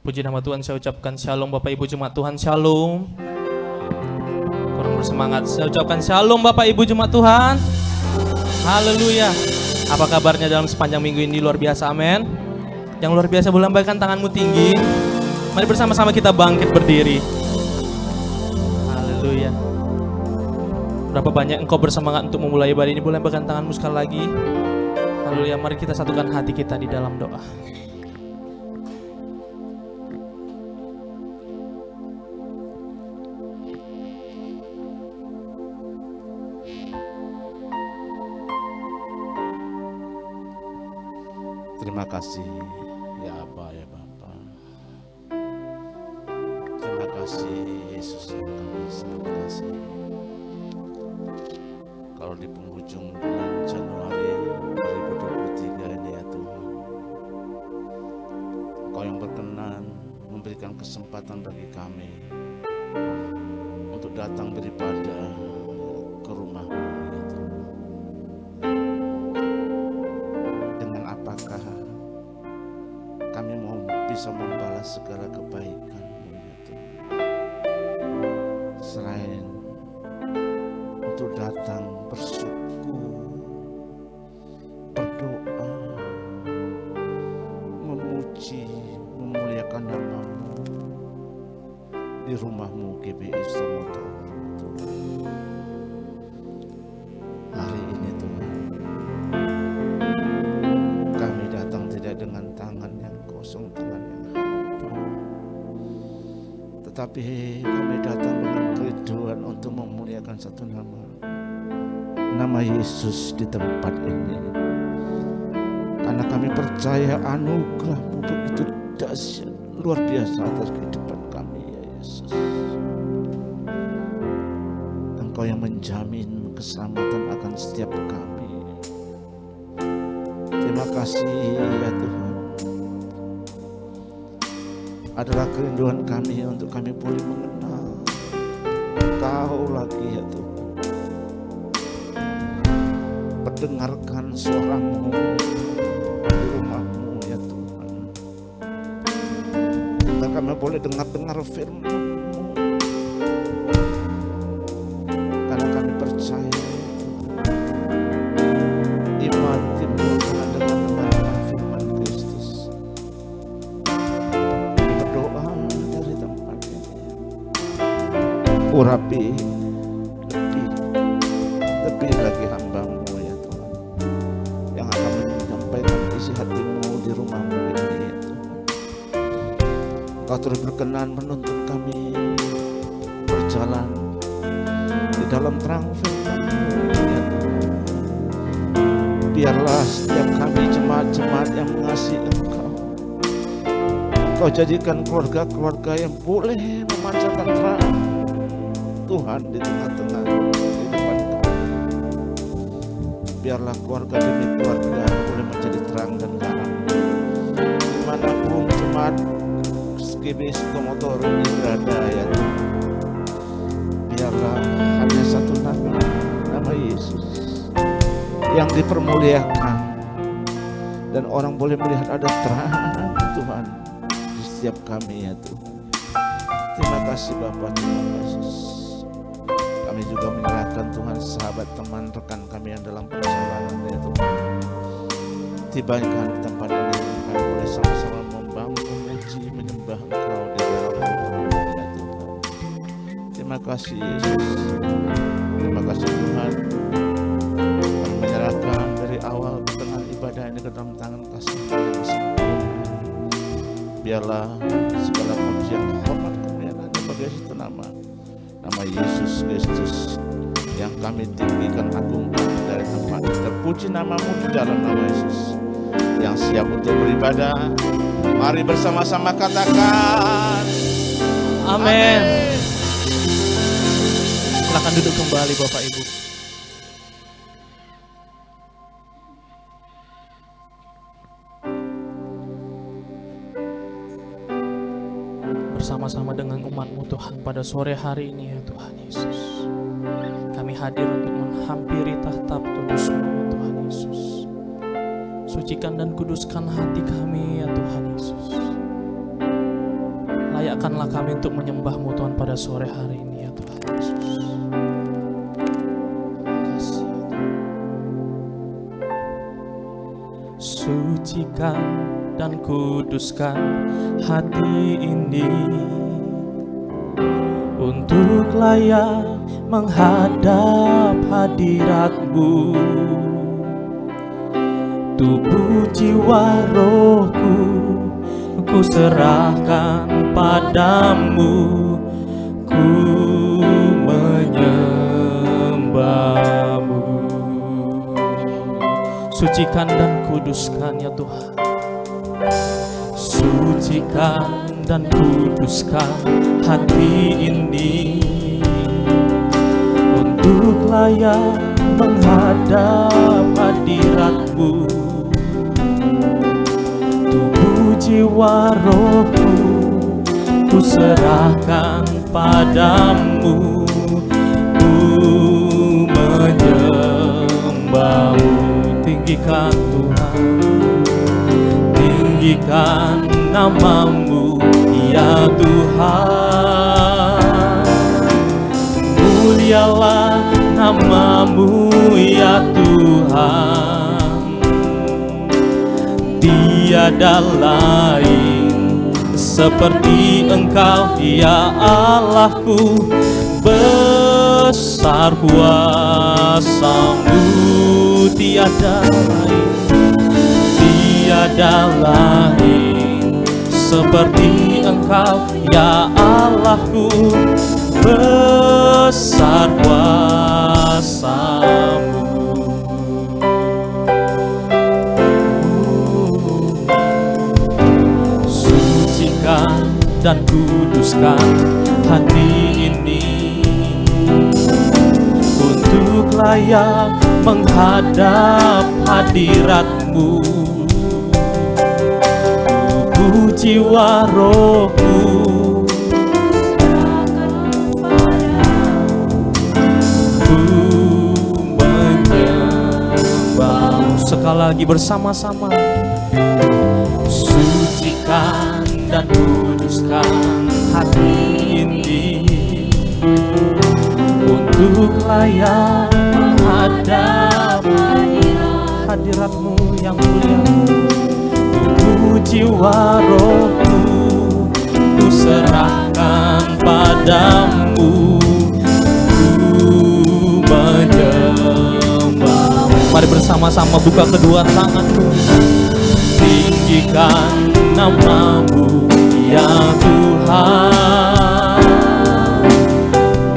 Puji nama Tuhan, saya ucapkan shalom Bapak Ibu Jemaat Tuhan, shalom. Kurang bersemangat, saya ucapkan shalom Bapak Ibu Jemaat Tuhan. Haleluya. Apa kabarnya dalam sepanjang minggu ini? Luar biasa, amin. Yang luar biasa boleh lambaikan tanganmu tinggi. Mari bersama-sama kita bangkit berdiri. Haleluya. Berapa banyak engkau bersemangat untuk memulai ibadah ini? Boleh lambaikan tanganmu sekali lagi. Haleluya, mari kita satukan hati kita di dalam doa. Terima kasih ya Aba ya Bapa. Terima kasih Yesus yang kami sangat kasih. Kalau di penghujung bulan Januari 2023 ini ya Tuhan, Engkau yang berkenan memberikan kesempatan bagi kami untuk datang beribadah ke rumah-Mu ya Tuhan. Dengan apakah kami mau bisa membalas segala kebaikan-Mu ya Tuhan, selain untuk datang bersyukur, berdoa, memuji, memuliakan nama-Mu di rumah-Mu GBI Somoto. Hari ini Tuhan, kami datang tidak dengan tangan yang kosong, tangan yang hampa, tetapi kami datang dengan kerinduan untuk memuliakan satu nama Yesus di tempat ini. Karena kami percaya anugerah-Mu begitu dahsyat, luar biasa atas kehidupan kami ya Yesus. Engkau yang menjamin keselamatan akan setiap kami. Terima kasih ya Tuhan. Adalah kerinduan kami untuk kami boleh mengenal Engkau lagi ya Tuhan. Mendengarkan suara-Mu di rumah-Mu ya Tuhan. Dan kami boleh dengar firman-Mu. Karena kami percaya iman timbul karena dengar firman Kristus. Berdoa dari tempat ini. Urapi lebih lagi hamba-Mu ya Tuhan, yang akan menyampaikan isi hati-Mu di rumah-Mu ini ya Tuhan. Engkau terus berkenan menuntun kami berjalan di dalam terang firman-Mu ya Tuhan. Biarlah setiap kami jemaat-jemaat yang mengasihi Engkau, Engkau jadikan keluarga-keluarga yang boleh memancarkan terang Tuhan di tengah-tengah kehidupan kami. Biarlah keluarga demi keluarga boleh menjadi terang dan garam dimanapun jemaat GBI Somoto ini berada ya Tuhan. Biarlah hanya satu nama Yesus yang dipermuliakan, dan orang boleh melihat ada terang Tuhan di setiap kami ya Tuhan. Terima kasih Bapa, terima kasih. Kami juga menyerahkan Tuhan sahabat, teman, rekan kami yang dalam perjalanan ya Tuhan. Tibakan di tempat ini kami boleh sama-sama membangun, memuji, menyembah Engkau di dalam rumah ya Tuhan. Terima kasih Yesus. Terima kasih Tuhan. Kami menyerahkan dari awal ke tengah ibadah ini ke dalam tangan kasih-Mu yang sempurna. Biarlah segala pujian, hormat, kemuliaan hanya bagi satu nama Yesus Kristus yang kami tinggikan, agungkan dari tempat ini. Terpuji nama-Mu di dalam nama Yesus yang siap untuk beribadah. Mari bersama-sama katakan Amin. Silakan duduk kembali Bapak Ibu. Bersama-sama dengan umat-Mu Tuhan pada sore hari ini ya Tuhan Yesus, kami hadir untuk menghampiri tahta kudus-Mu ya Tuhan Yesus. Sucikan dan kuduskan hati kami ya Tuhan Yesus. Gerakkanlah kami untuk menyembah-Mu Tuhan pada sore hari ini ya Tuhan Yesus. Kasih. Sucikan dan kuduskan hati ini untuk layak menghadap hadirat-Mu. Tubuh, jiwa, rohku ku serahkan padamu, ku menyembah-Mu. Sucikan dan kuduskan ya Tuhan. Sucikan dan kuduskan hati ini untuk layak menghadap hadirat-Mu. Tubuh, jiwa, rohku ku serahkan padamu, ku menyembah-Mu. Tinggikan Tuhan, tinggikan nama-Mu ya Tuhan. Mulialah nama-Mu ya Tuhan. Tiada lain seperti Engkau ya Allahku. Besar kuasa-Mu, tiada lain, tiada lain seperti Engkau ya Allahku. Besar kuasa-Mu. Sucikan dan kuduskan hati ini untuk layak menghadap hadirat-Mu. Tubuh, jiwa, rohku ku menyembah-Mu. Sekali lagi bersama-sama. Sucikan dan kuduskan hati ini untuk layak menghadap hadirat-Mu yang mulia. Tubuh, jiwa, rohku ku serahkan padamu, ku menyembah-Mu. Mari bersama-sama buka kedua tanganmu. Tinggikan nama-Mu ya Tuhan.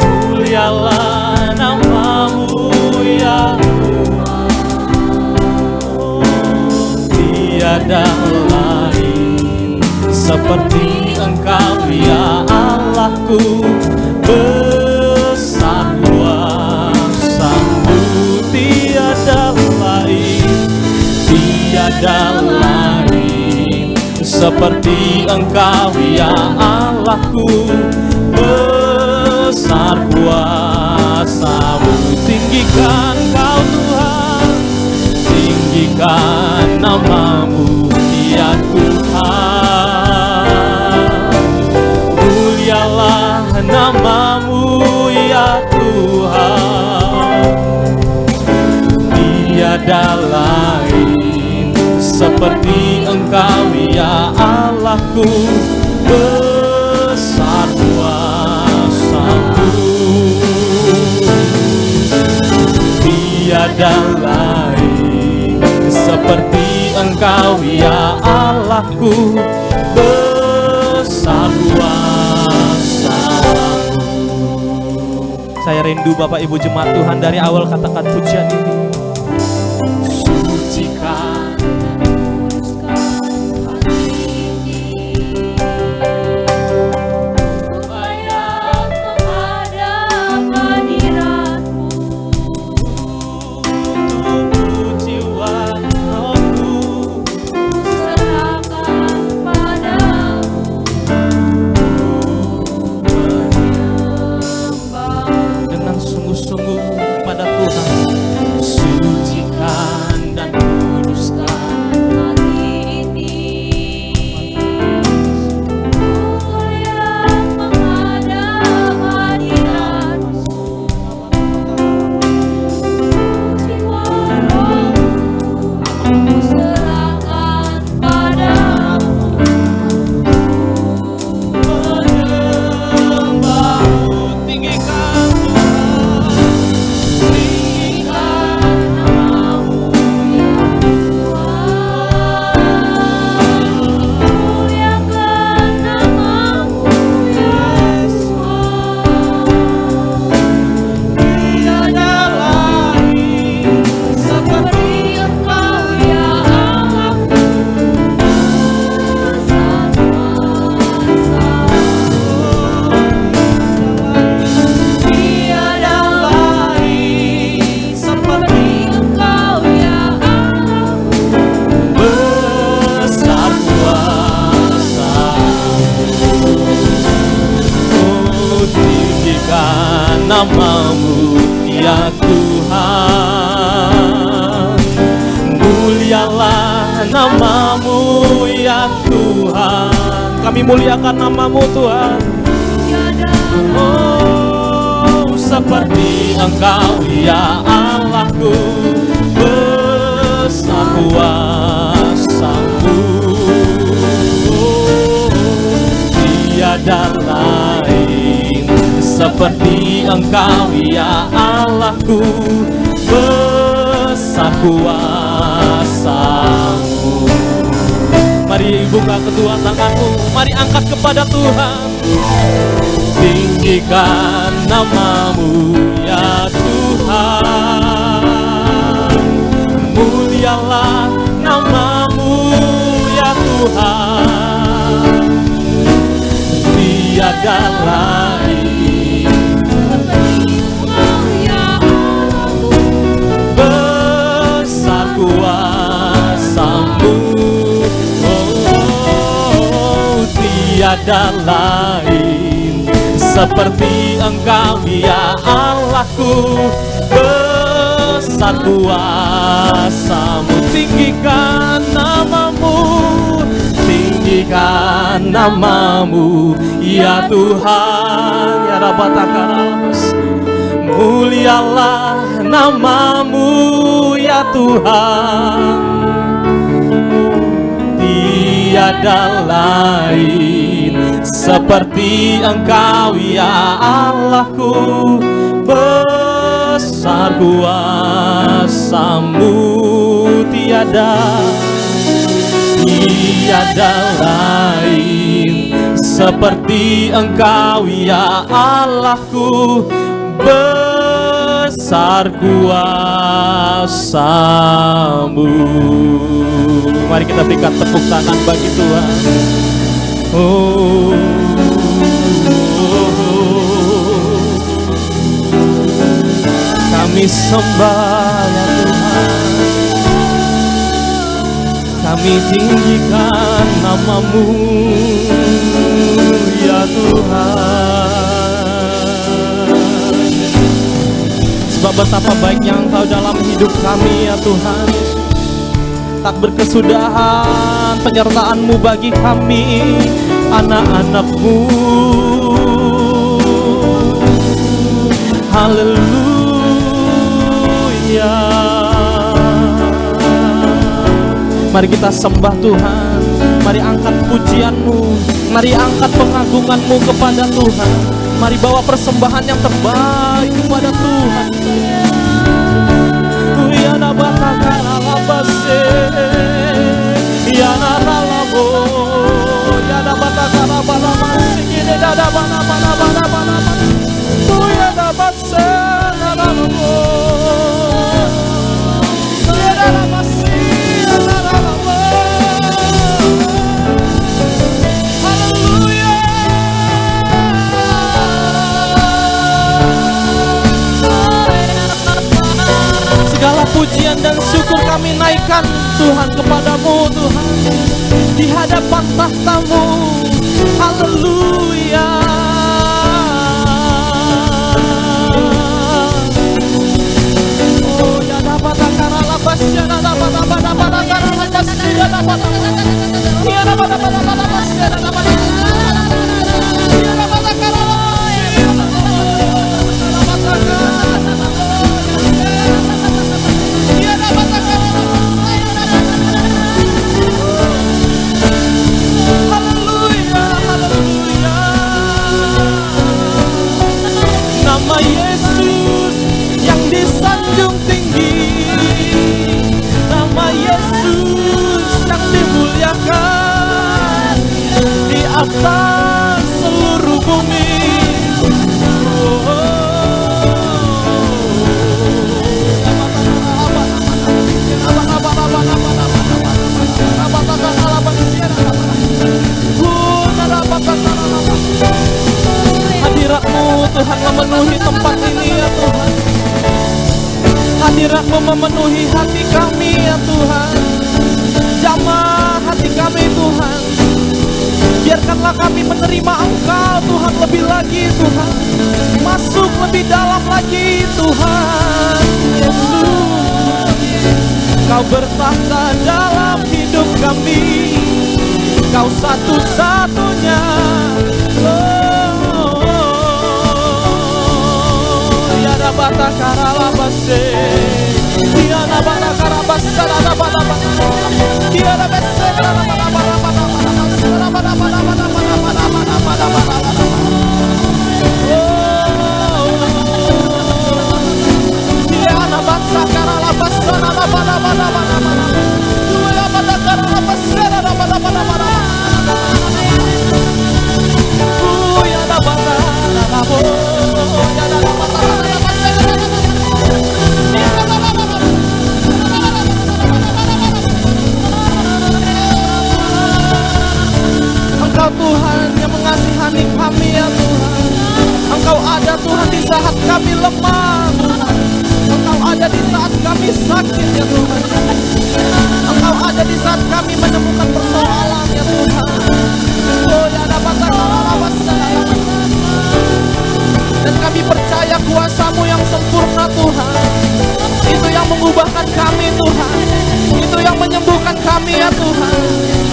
Mulialah nama-Mu ya Tuhan. Tiada lain seperti Engkau ya Allahku. Besar kuasa-Mu, tiada lain, tiada lain seperti Engkau ya Allahku. Besar kuasa-Mu. Tinggikan Kau Tuhan, tinggikan nama-Mu ya Tuhan. Mulialah nama-Mu ya Tuhan. Tiada lain seperti Engkau ya Allahku. Besar kuasa-Mu, tiada lain seperti Engkau ya Allahku. Besar kuasa-Mu. Saya rindu Bapak Ibu Jemaat Tuhan dari awal katakan pujian ini. Sucikan sungguh-sungguh pada Tuhan. Sucikan namamu ya Tuhan. Mulialah namamu ya Tuhan. Kami muliakan namamu Tuhan. Oh, seperti Engkau ya Allahku, besar kuasa-Mu. Oh, tiada lain seperti Engkau ya Allahku, besar kuasa-Mu. Mari buka kedua tanganmu, mari angkat kepada Tuhan. Tinggikan namamu ya Tuhan. Mulialah namamu ya Tuhan. Tiada lain besar kuasa-Mu. Oh, tiada lain seperti Engkau ya Allahku, besar kuasa-Mu. Tinggikan namamu, tinggikan namamu ya Tuhan. Ya Rabbatakarabas, mulialah namamu ya Tuhan. Tiada lain seperti Engkau ya Allahku, besar kuasa-Mu. Tiada lain seperti Engkau ya Allahku, besar kuasa-Mu. Mari kita berikan tepuk tangan bagi Tuhan. Oh, kami sembah ya Tuhan, kami tinggikan namamu ya Tuhan. Sebab betapa baiknya Engkau dalam hidup kami ya Tuhan. Tak berkesudahan penyertaan-Mu bagi kami, anak-anak-Mu. Haleluya. Mari kita sembah Tuhan. Mari angkat pujian-Mu, mari angkat pengagungan-Mu kepada Tuhan. Mari bawa persembahan yang terbaik kepada Tuhan. Ya nabatakaraabase, ya naralabo, ya nabatakaraabase, ya nabatakaraabase, ya nabatse, naralabo, ya narabase, ya naralabo. Haleluya. Segala pujian dan syukur kami naikkan Tuhan kepadamu Tuhan, di hadapan tahta-Mu. Haleluya. Oh ya dapat akara labas, ya dapat akara labas, ya dapat ya dapat labas, ya dapat nama Yesus yang disanjung tinggi, nama Yesus yang dimuliakan di atas seluruh bumi. Hadirat-Mu Tuhan memenuhi tempat ini ya Tuhan. Hadirat-Mu memenuhi hati kami ya Tuhan. Jamah hati kami Tuhan. Biarkanlah kami menerima Engkau Tuhan lebih lagi Tuhan. Masuk lebih dalam lagi Tuhan Yesus. Kau bertahta dalam hidup kami, Kau satu-satunya. Yada bata karala base, Yada bata karabasa, Yada bata bata, Yada bese, Yada bata bata bata bata bata bata bata bata bata bata bata. Yada bata karala basa, Yada bata bata bata bata, Yada bata karala basa, Yada bata bata bata. Yada bata, Yada bo, Yada bata. Engkau Tuhan yang mengasihani kami ya Tuhan. Engkau ada Tuhan di saat kami lemah Tuhan. Engkau ada di saat kami sakit ya Tuhan. Engkau ada di saat kami menemukan persoalan ya Tuhan. Oh ya dapat dan kami percaya kuasa-Mu yang sempurna Tuhan. Itu yang mengubahkan kami Tuhan. Itu yang menyembuhkan kami ya Tuhan.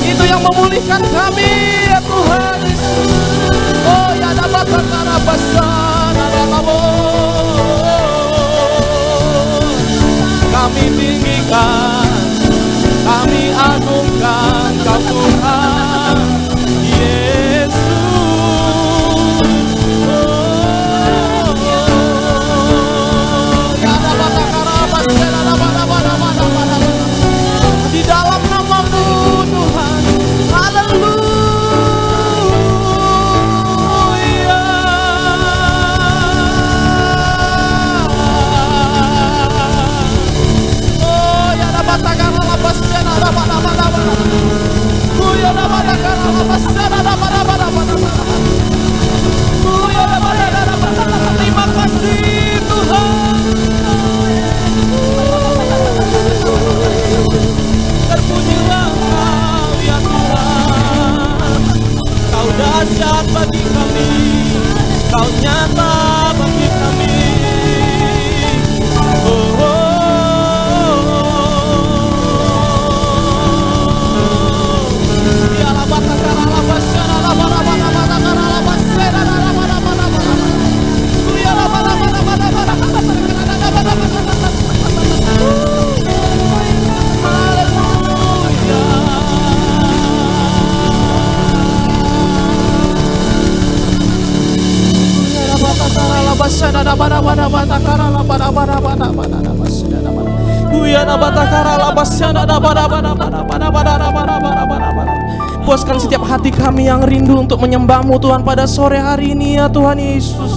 Itu yang memulihkan kami ya Tuhan Yesus. Oh ya dapat kami tinggikan, kami agungkan Kau Tuhan Yesus. Di dalam nama-Mu Tuhan, haleluya. Oh ya dapat takara lapasnya ada pada oh ya dapat takara lapasnya ada pada oh ya dapat terima kasih Tuhan. Terpujilah Kau ya Tuhan. Kau dahsyat bagi kami, Kau nyata bagi kami. Oh, oh. Dialah batakara labasana labana batakara labasana labana bana. Dialah batakara puaskan setiap hati kami yang rindu untuk menyembah-Mu Tuhan pada sore hari ini ya Tuhan Yesus.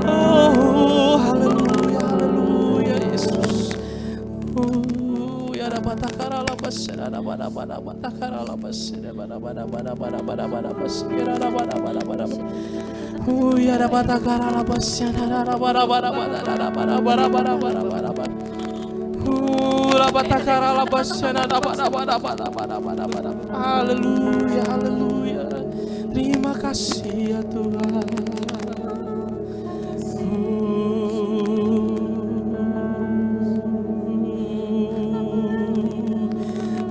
Oh, haleluya, haleluya Yesus. Ya rabatakara labasana bada bada batakara labasana bada bada bada bada bada bada basira bada bada bada. Ya rabatakara labasana bada bada bada bada bada bada bada bada bada. Rabatakara labasana bada bada bada bada bada bada. Haleluya, haleluya. Terima kasih ya Tuhan.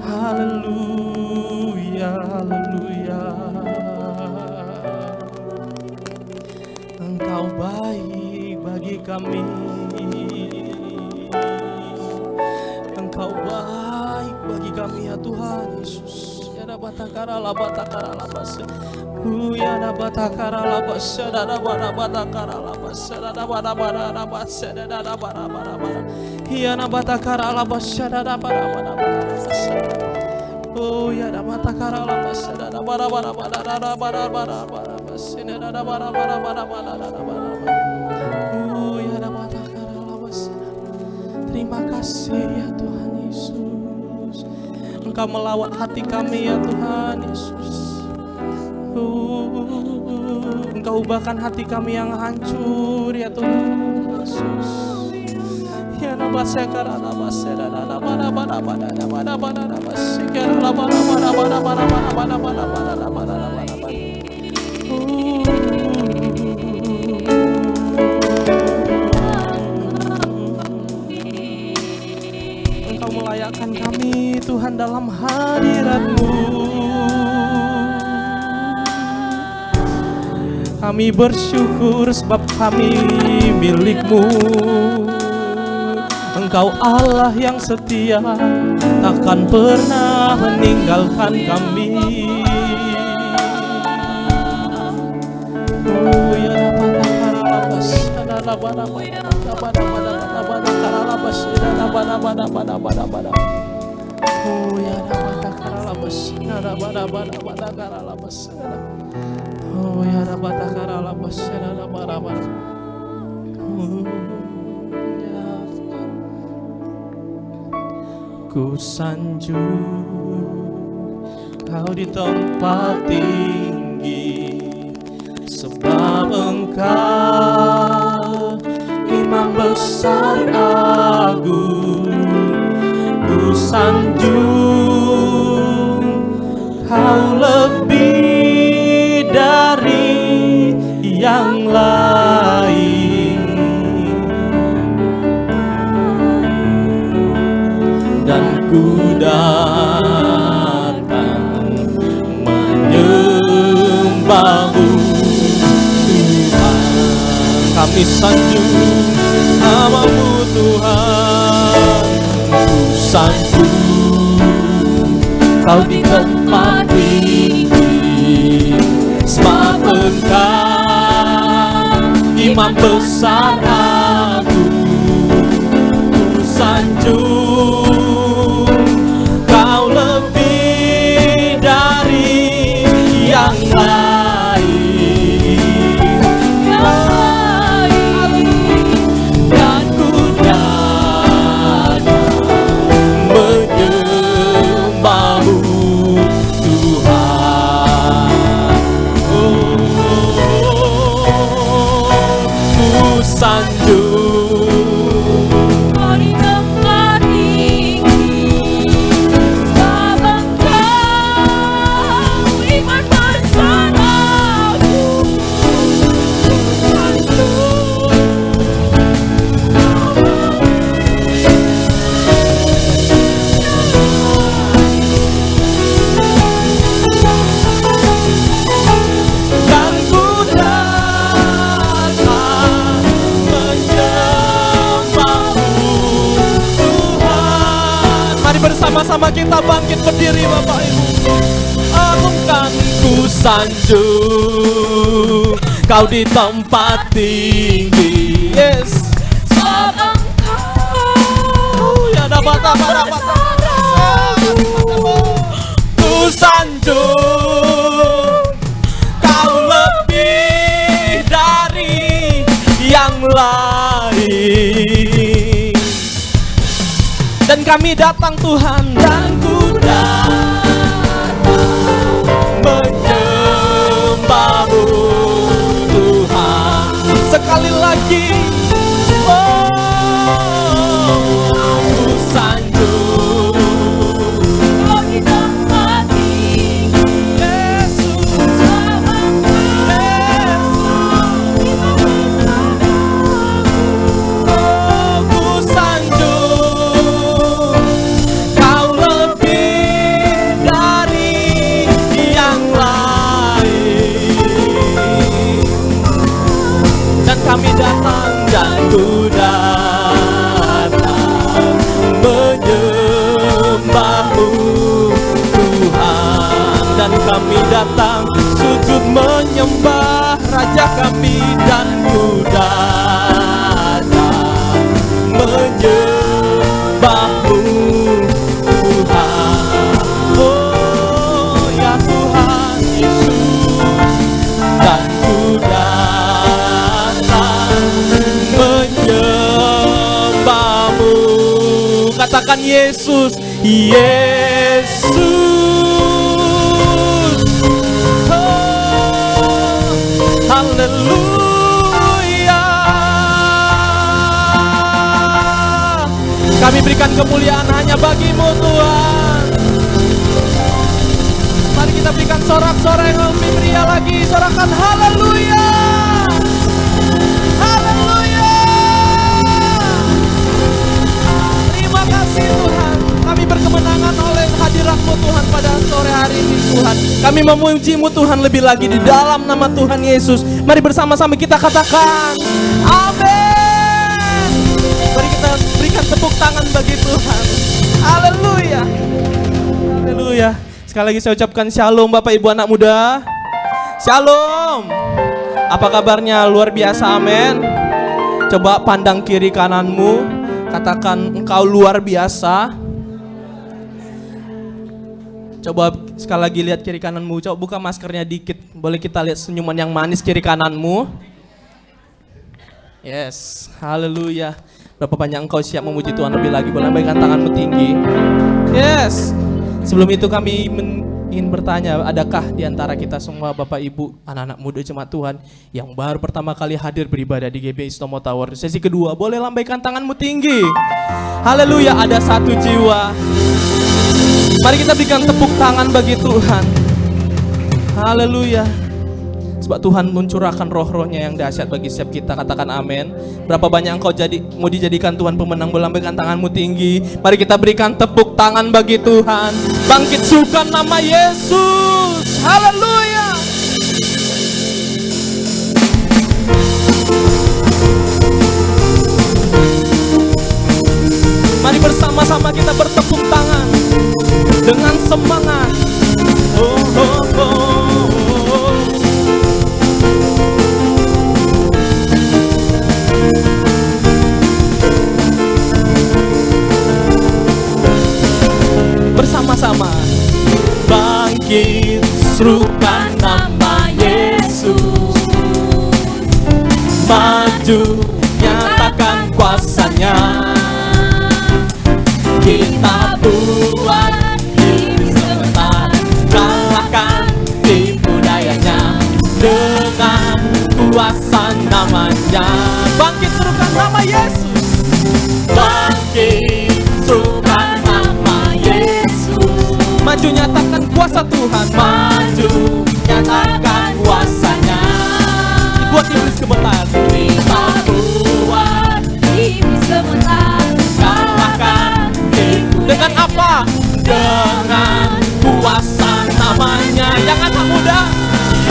Haleluya, haleluya. Engkau baik bagi kami. Engkau baik bagi kami ya Tuhan Yesus. Ya batakara labatakara labasa. Ya batakara labasa, da batakara labasa, da bada labasa, da bada. Ya batakara labasa, da bada. Oh ya batakara labasa, da bada. Terima kasih ya Tuhan Yesus. Engkau melawat hati kami ya Tuhan Yesus. Engkau ubahkan hati kami yang hancur ya Tuhan Yesus. Ya nabasya karana nabasya dana bana bana bana bana bana nabasya karana bana bana bana bana bana bana bana bana bana. Engkau melayakkan kami Tuhan dalam hadirat-Mu. Kami bersyukur sebab kami milik-Mu. Engkau Allah yang setia, takkan pernah meninggalkan kami. Ku sanjung Kau di tempat tinggi, sebab Engkau Imam besar agung. Ku sanjung Kau lebih dari yang lain. Dan ku datang menyembah-Mu Tuhan. Kami sanjung nama-Mu Tuhan. Ku sanjung Kau di tempat tinggi, sebab Engkau Imam besar agung. Ku sanjung Kau lebih dari yang lain. Dan ku datang menyembah-Mu Tuhan. Ku sanjung bersama-sama kita bangkit berdiri Bapak Ibu. Agungkan ku sanjung Kau di tempat tinggi. Yes. Sebab Engkau ya dapat. Ku sanjung Kau lebih dari yang lain. Dan kami datang Tuhan, dan ku datang menyembah-Mu Tuhan. Sekali lagi, ku sanjung Kau di tempat tinggi, Yesus, ku sanjung Kau lebih dari yang lain. Dan kami datang, dan ku datang menyembah-Mu Tuhan. Dan kami datang sujud menyembah Raja kami. Dan ku datang menyembah-Mu Tuhan. Oh ya Tuhan Yesus. Dan ku katakan Yesus, Yesus. Oh, haleluya. Kami berikan kemuliaan hanya bagimu Tuhan. Mari kita berikan sorak-sorai yang lebih meriah lagi. Sorakan haleluya. Haleluya. Terima kasih Tuhan. Kami berkemenangan oleh hadirat-Mu Tuhan pada sore hari ini Tuhan. Kami memuji-Mu Tuhan lebih lagi di dalam nama Tuhan Yesus. Mari bersama-sama kita katakan amin. Mari kita berikan tepuk tangan bagi Tuhan. Haleluya. Haleluya. Sekali lagi saya ucapkan shalom Bapak Ibu anak muda. Shalom. Apa kabarnya? Luar biasa, amin. Coba pandang kiri kananmu, katakan engkau luar biasa. Coba sekali lagi lihat kiri kananmu, coba buka maskernya dikit. Boleh kita lihat senyuman yang manis kiri kananmu. Yes, haleluya. Berapa banyak engkau siap memuji Tuhan lebih lagi? Boleh lambaikan tanganmu tinggi. Yes. Sebelum itu kami ingin bertanya, adakah di antara kita semua Bapak Ibu, anak-anak muda jemaat Tuhan yang baru pertama kali hadir beribadah di GBI Stomo Tower sesi kedua? Boleh lambaikan tanganmu tinggi. Haleluya, ada satu jiwa. Mari kita berikan tepuk tangan bagi Tuhan. Haleluya. Sebab Tuhan mencurahkan roh-rohnya yang dahsyat bagi setiap kita. Katakan amin. Berapa banyak engkau mau dijadikan Tuhan pemenang? Lambaikan tanganmu tinggi. Mari kita berikan tepuk tangan bagi Tuhan. Bangkitkan nama Yesus. Haleluya. Mari bersama-sama kita bertepuk tangan dengan semangat. Oh, oh, oh. Bersama-sama bangkit, serukan nama Yesus, maju, nyatakan kuasanya. Kita buat iblis sebentar, kalahkan tipu dayanya dengan kuasa namanya. Bangkit, serukan nama Yesus, bangkit, serukan nama Yesus, maju nyatakan kuasa Tuhan, maju nyatakan kuasanya. Buat iblis gemetar, kita buat iblis gemetar, kalahkan tipu. Dengan apa? Dengan kuasa namanya. Yang anak muda,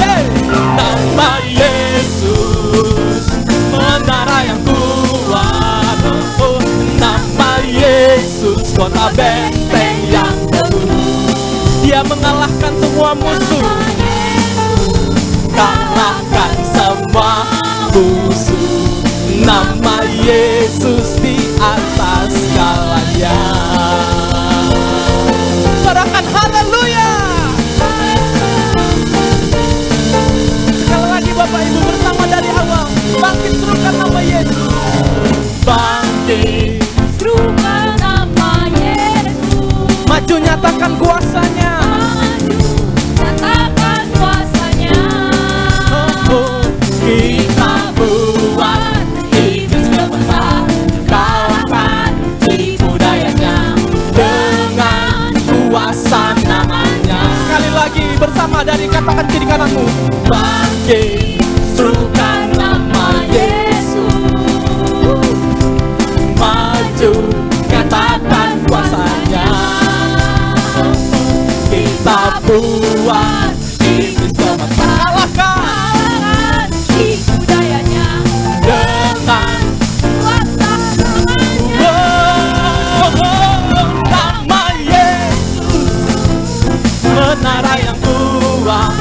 hey. Nama Yesus, menara yang kuat. Oh, nama Yesus, kota benteng yang teguh. Dia mengalahkan semua musuh, kalahkan semua musuh. Nama Yesus di atas segalanya. Sorakan haleluya. Sekali lagi Bapak Ibu bersama dari awal. Bangkit, serukan nama Yesus. Bangkit, serukan nama Yesus, maju nyatakan kuasanya. Nyatakan kuasanya. Oh, kita buat iblis gemetar, kalahkan tipu dayanya dengan kuasa namanya. Sekali lagi bersama dari katakan kiri kananmu. Bangkit, serukan nama Yesus, maju, nyatakan kuasanya. Kita buat iblis gemetar, kalahkan tipu dayanya dengan kuasa namanya. Nama Yesus, menara yang kuat.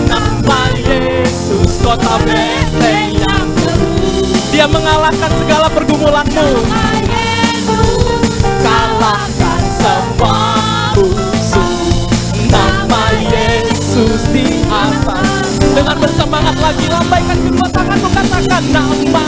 Nama Yesus, kota benteng yang teguh. Dia mengalahkan segala pergumulanmu, kalahkan semua musuh. Nama Yesus di atas. Dengan bersemangat lagi, lambaikan kedua tanganmu, katakan nama.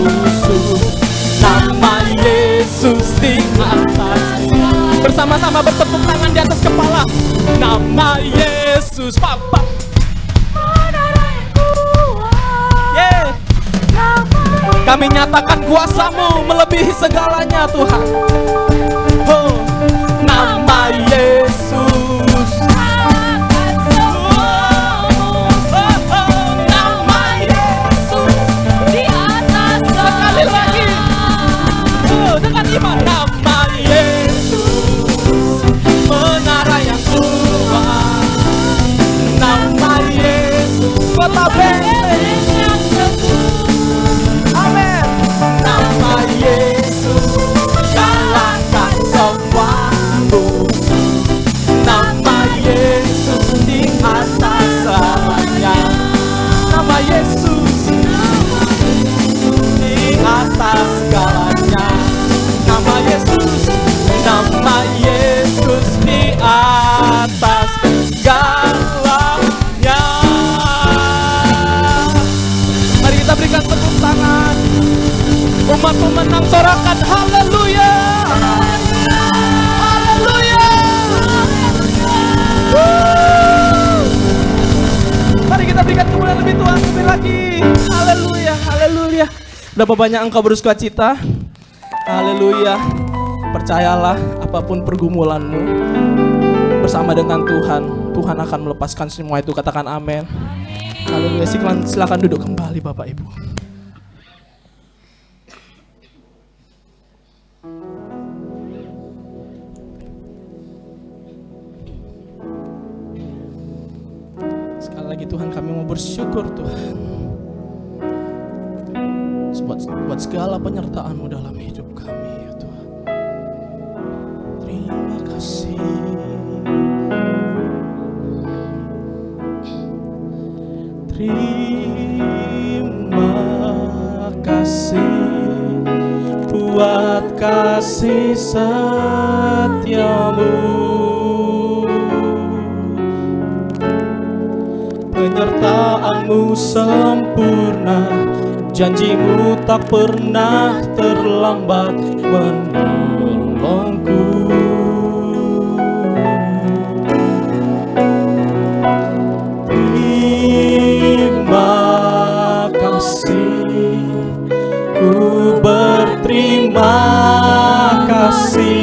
khusus, nama Yesus di atas. Bersama-sama bertepuk tangan di atas kepala. Nama Yesus, Papa. Yeah. Kami nyatakan kuasa-Mu melebihi segalanya, Tuhan. Oh, nama Yesus. Nama Yesus di atas. Sekali lagi. Oh, dengan iman. Nama Yesus, menara yang kuat. Nama Yesus, kota benteng yang teguh. Amin. Nama Yesus, kalahkan semua musuh. Nama Yesus di atas semuanya. Nama Yesus di atas segalanya. Nama Yesus, nama Yesus di atas segalanya. Mari kita berikan tepuk tangan. Umat pemenang sorakan haleluya. Haleluya. Mari kita berikan kemuliaan lebih Tuhan lebih lagi. Haleluya, haleluya. Berapa banyak engkau bersukacita? Haleluya. Percayalah apapun pergumulanmu, bersama dengan Tuhan, Tuhan akan melepaskan semua itu. Katakan amin. Haleluya. Silakan duduk kembali Bapak Ibu. Sekali lagi Tuhan, kami mau bersyukur Tuhan buat segala penyertaan-Mu dalam hidup kami ya Tuhan. Terima kasih. Terima kasih buat kasih setia-Mu. Penyertaan-Mu sempurna, janji-Mu tak pernah terlambat menolongku. Terima kasih, ku berterima kasih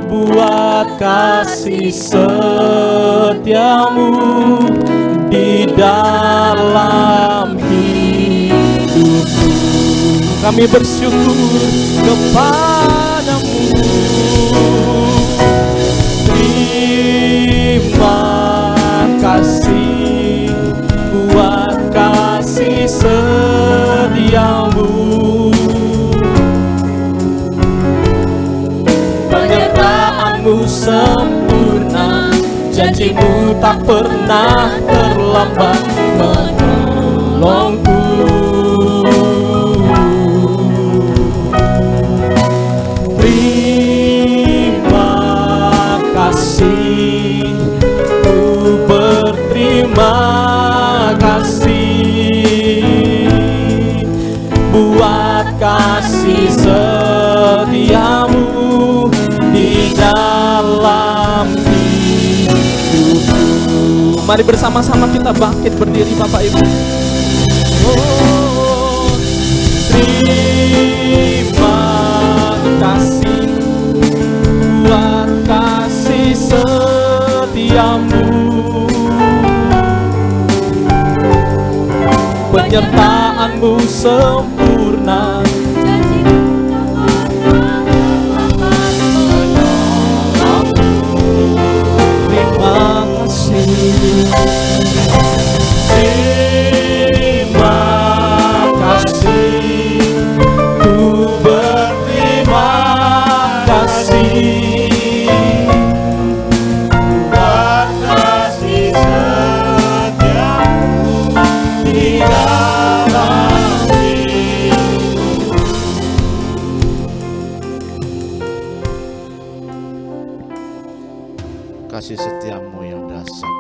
buat kasih setia-Mu di dalam hidupku. Kami bersyukur kepada-Mu. Terima kasih buat kasih setia-Mu. Penyertaan-Mu sempurna, janji-Mu tak pernah terlambat menolongku. Terima kasih, ku berterima kasih buat kasih setia-Mu di dalam hidupku. Mari bersama-sama kita bangkit berdiri Bapak Ibu. Oh, terima kasih buat kasih setia-Mu. Penyertaan-Mu sempurna, terima kasih, ku berterima kasih buat kasih setia-Mu di dalam hidupku. Kasih setia-Mu yang dahsyat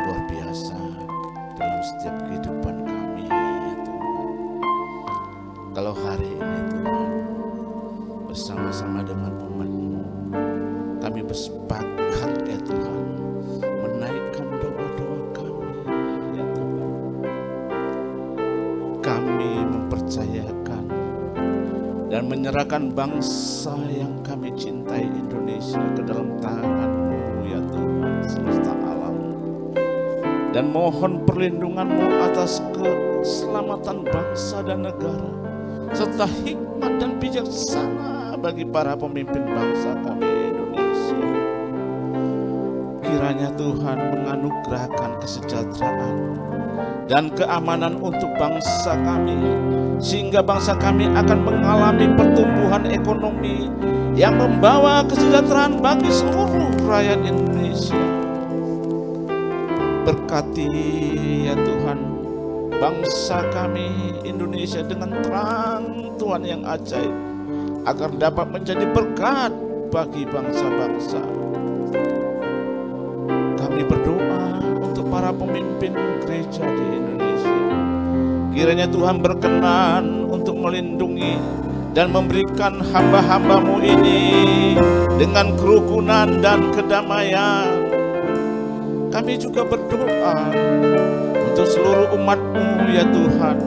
luar biasa dalam setiap kehidupan kami ya Tuhan. Kalau hari ini Tuhan, bersama-sama dengan umat-Mu, kami bersepakat ya Tuhan, menaikkan doa-doa kami ya Tuhan. Kami mempercayakan dan menyerahkan bangsa yang kami cintai Indonesia ke dalam tangan-Mu ya Tuhan semesta alam. Dan mohon perlindungan-Mu atas keselamatan bangsa dan negara, serta hikmat dan bijaksana bagi para pemimpin bangsa kami Indonesia. Kiranya Tuhan menganugerahkan kesejahteraan dan keamanan untuk bangsa kami, sehingga bangsa kami akan mengalami pertumbuhan ekonomi yang membawa kesejahteraan bagi seluruh rakyat Indonesia. Berkati ya Tuhan bangsa kami Indonesia dengan terang Tuhan yang ajaib, agar dapat menjadi berkat bagi bangsa-bangsa. Kami berdoa untuk para pemimpin gereja di Indonesia. Kiranya Tuhan berkenan untuk melindungi dan memberikan hamba-hamba-Mu ini dengan kerukunan dan kedamaian. Kami juga berdoa untuk seluruh umat-Mu ya Tuhan.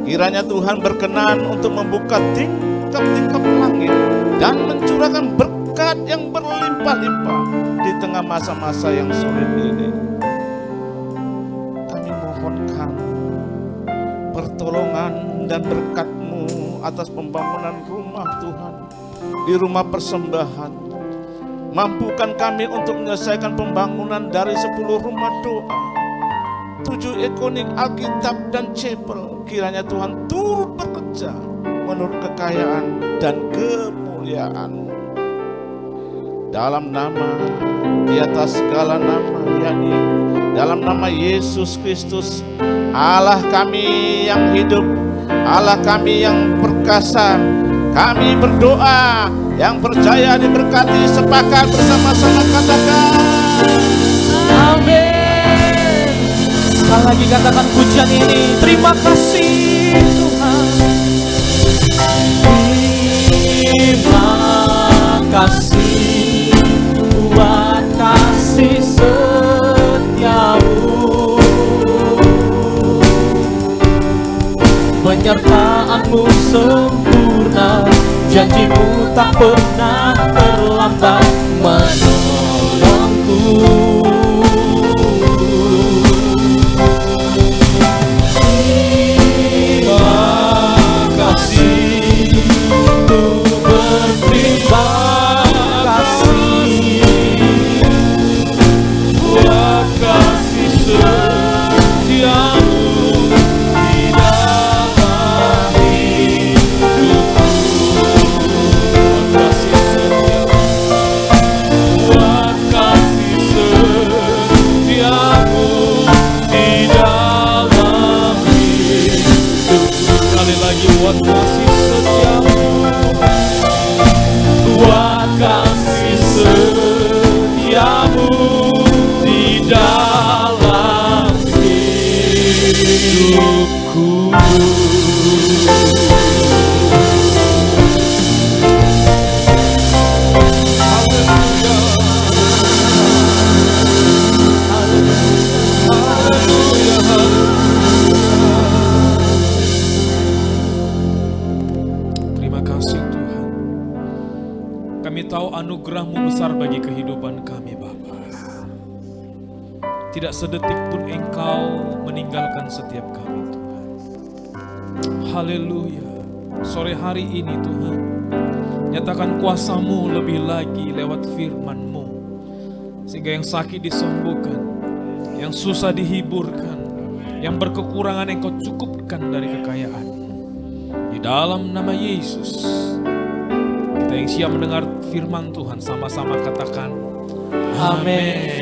Kiranya Tuhan berkenan untuk membuka tingkap-tingkap langit dan mencurahkan berkat yang berlimpah-limpah di tengah masa-masa yang sulit ini. Kami mohonkan pertolongan dan berkat-Mu atas pembangunan rumah Tuhan, di rumah persembahan. Mampukan kami untuk menyelesaikan pembangunan dari 10 rumah doa, 7 ikonik Alkitab dan chapel. Kiranya Tuhan turut bekerja menurut kekayaan dan kemuliaan-Mu. Dalam nama, di atas segala nama, yakni dalam nama Yesus Kristus, Allah kami yang hidup, Allah kami yang perkasa, kami berdoa. Yang percaya diberkati, sepakat bersama-sama katakan Amin. Sekali lagi katakan pujian ini. Terima kasih Tuhan. Terima kasih buat kasih setiamu, penyertaan-Mu sempurna, janji-Mu tak pernah terlambat menolongku. Terima kasih, ku berterima kasih buat kasih setiamu di dalam hidupku. Buat kasih setiamu, buat kasih setiamu di dalam hidupku. Tahu anugerah-Mu besar bagi kehidupan kami Bapa. Tidak sedetik pun Engkau meninggalkan setiap kami Tuhan. Haleluya. Sore hari ini Tuhan, nyatakan kuasa-Mu lebih lagi lewat firman-Mu, sehingga yang sakit disembuhkan, yang susah dihiburkan, yang berkekurangan Engkau cukupkan dari kekayaan. Di dalam nama Yesus, kita yang siap mendengar firman Tuhan sama-sama katakan amin.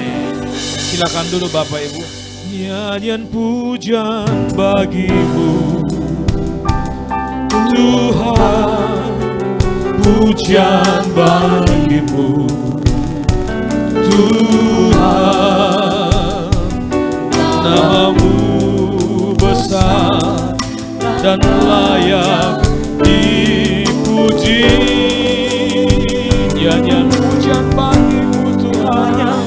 Silakan dulu Bapak Ibu. Nyanyian pujian bagi-Mu Tuhan, pujian bagi-Mu Tuhan. Nama-Mu besar dan layak dipuji. Nyanyian pujian bagimu Tuhan,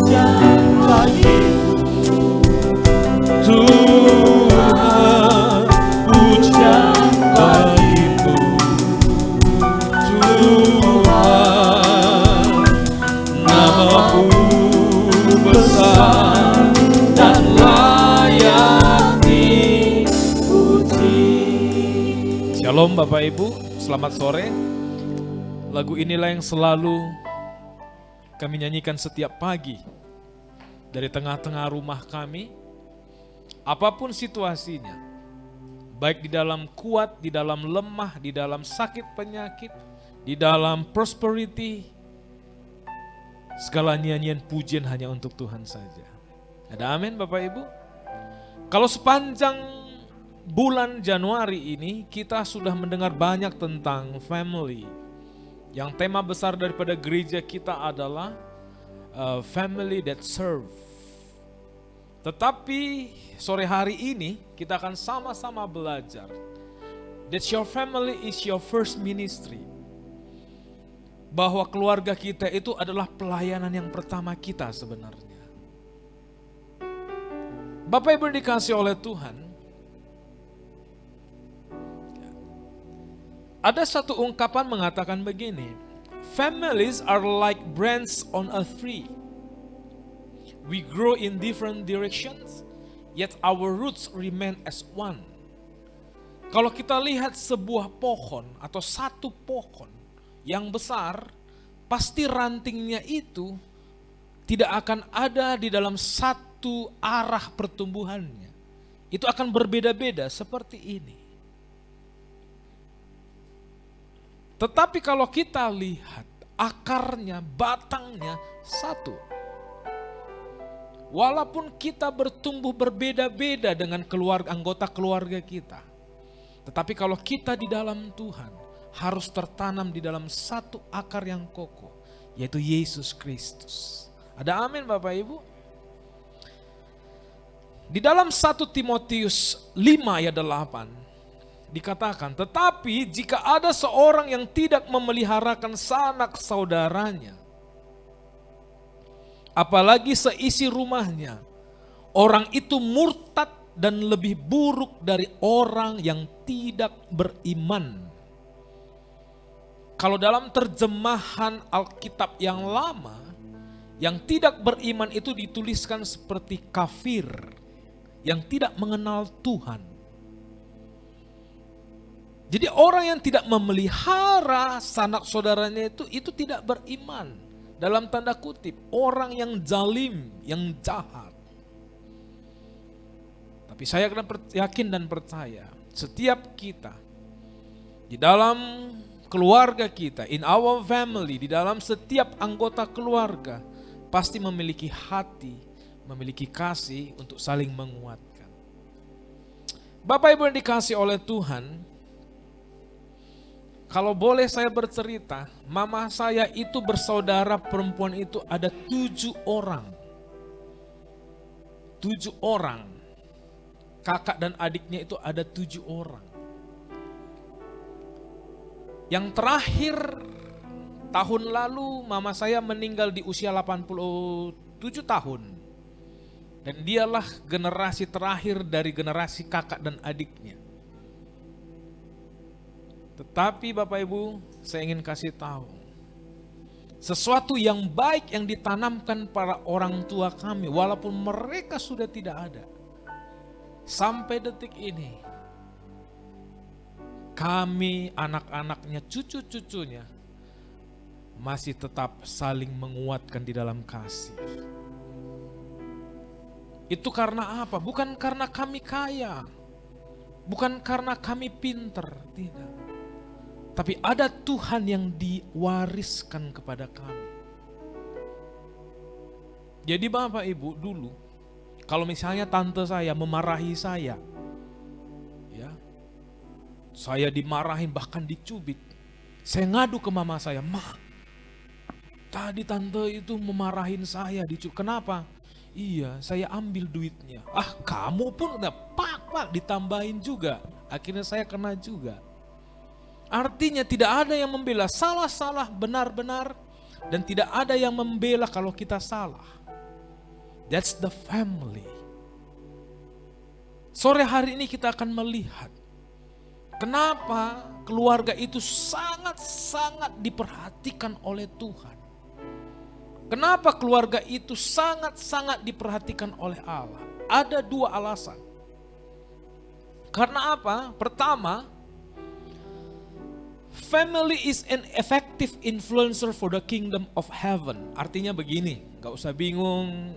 Pujian bagimu Tuhan, pujian bagimu Tuhan. Namamu besar dan layak dipuji. Shalom Bapak Ibu, selamat sore. Lagu inilah yang selalu kami nyanyikan setiap pagi dari tengah-tengah rumah kami. Apapun situasinya, baik di dalam kuat, di dalam lemah, di dalam sakit penyakit, di dalam prosperity, segala nyanyian pujian hanya untuk Tuhan saja. Ada amin Bapak Ibu? Kalau sepanjang bulan Januari ini kita sudah mendengar banyak tentang family. Yang tema besar daripada gereja kita adalah family that serve. Tetapi sore hari ini kita akan sama-sama belajar that your family is your first ministry. Bahwa keluarga kita itu adalah pelayanan yang pertama kita sebenarnya. Bapak Ibu dikasih oleh Tuhan, ada satu ungkapan mengatakan begini, families are like branches on a tree. We grow in different directions, yet our roots remain as one. Kalau kita lihat sebuah pohon atau satu pohon yang besar, pasti rantingnya itu tidak akan ada di dalam satu arah pertumbuhannya. Itu akan berbeda-beda seperti ini. Tetapi kalau kita lihat akarnya, batangnya satu. Walaupun kita bertumbuh berbeda-beda dengan anggota keluarga kita. Tetapi kalau kita di dalam Tuhan harus tertanam di dalam satu akar yang kokoh, yaitu Yesus Kristus. Ada amin Bapak Ibu? Di dalam 1 Timotius 5 ayat 8 dikatakan, tetapi jika ada seorang yang tidak memeliharakan sanak saudaranya, apalagi seisi rumahnya, orang itu murtad dan lebih buruk dari orang yang tidak beriman. Kalau dalam terjemahan Alkitab yang lama, yang tidak beriman itu dituliskan seperti kafir, yang tidak mengenal Tuhan. Jadi orang yang tidak memelihara sanak saudaranya itu tidak beriman. Dalam tanda kutip, orang yang zalim, yang jahat. Tapi saya yakin dan percaya, setiap kita, di dalam keluarga kita, in our family, di dalam setiap anggota keluarga, pasti memiliki hati, memiliki kasih untuk saling menguatkan. Bapak Ibu yang dikasih oleh Tuhan, kalau boleh saya bercerita, mama saya itu bersaudara perempuan itu ada 7 orang. 7 orang. Kakak dan adiknya itu ada 7 orang. Yang terakhir tahun lalu mama saya meninggal di usia 87 tahun. Dan dialah generasi terakhir dari generasi kakak dan adiknya. Tetapi Bapak Ibu, saya ingin kasih tahu, sesuatu yang baik yang ditanamkan para orang tua kami, walaupun mereka sudah tidak ada, sampai detik ini, kami anak-anaknya, cucu-cucunya, masih tetap saling menguatkan di dalam kasih. Itu karena apa? Bukan karena kami kaya, bukan karena kami pinter, tidak. Tapi ada Tuhan yang diwariskan kepada kami. Jadi Bapak Ibu dulu, kalau misalnya tante saya memarahi saya, ya, saya dimarahin bahkan dicubit, saya ngadu ke mama saya, "Ma, tadi tante itu memarahin saya, dicubit. Kenapa?" "Iya, saya ambil duitnya." "Ah, kamu pun udah pak ditambahin juga." Akhirnya saya kena juga. Artinya tidak ada yang membela salah-salah, benar-benar, dan tidak ada yang membela kalau kita salah. That's the family. Sore hari ini kita akan melihat kenapa keluarga itu sangat-sangat diperhatikan oleh Tuhan. Kenapa keluarga itu sangat-sangat diperhatikan oleh Allah? Ada dua alasan. Karena apa? Pertama, family is an effective influencer for the kingdom of heaven. Artinya begini, gak usah bingung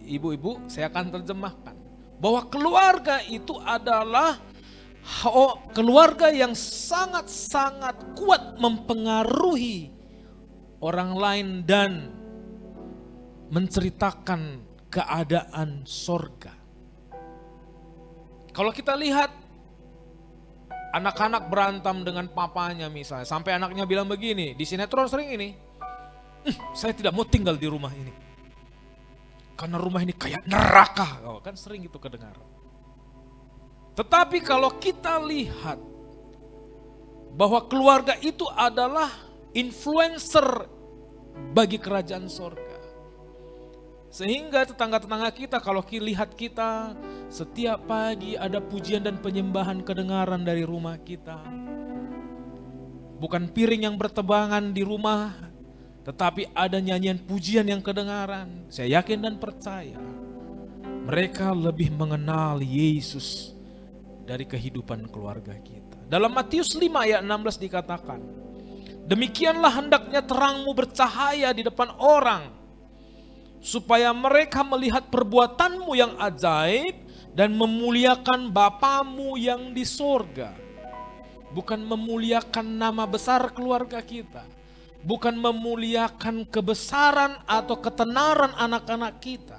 ibu-ibu, saya akan terjemahkan. Bahwa keluarga itu adalah keluarga yang sangat-sangat kuat mempengaruhi orang lain dan menceritakan keadaan sorga. Kalau kita lihat anak-anak berantem dengan papanya misalnya, sampai anaknya bilang begini, di sinetron sering ini, saya tidak mau tinggal di rumah ini. Karena rumah ini kayak neraka, kan sering itu kedengar. Tetapi kalau kita lihat bahwa keluarga itu adalah influencer bagi kerajaan sorga. Sehingga tetangga-tetangga kita kalau lihat kita setiap pagi ada pujian dan penyembahan kedengaran dari rumah kita. Bukan piring yang bertebangan di rumah, tetapi ada nyanyian pujian yang kedengaran. Saya yakin dan percaya mereka lebih mengenal Yesus dari kehidupan keluarga kita. Dalam Matius 5 ayat 16 dikatakan, demikianlah hendaknya terangmu bercahaya di depan orang, supaya mereka melihat perbuatanmu yang ajaib dan memuliakan Bapamu yang di sorga. Bukan memuliakan nama besar keluarga kita. Bukan memuliakan kebesaran atau ketenaran anak-anak kita.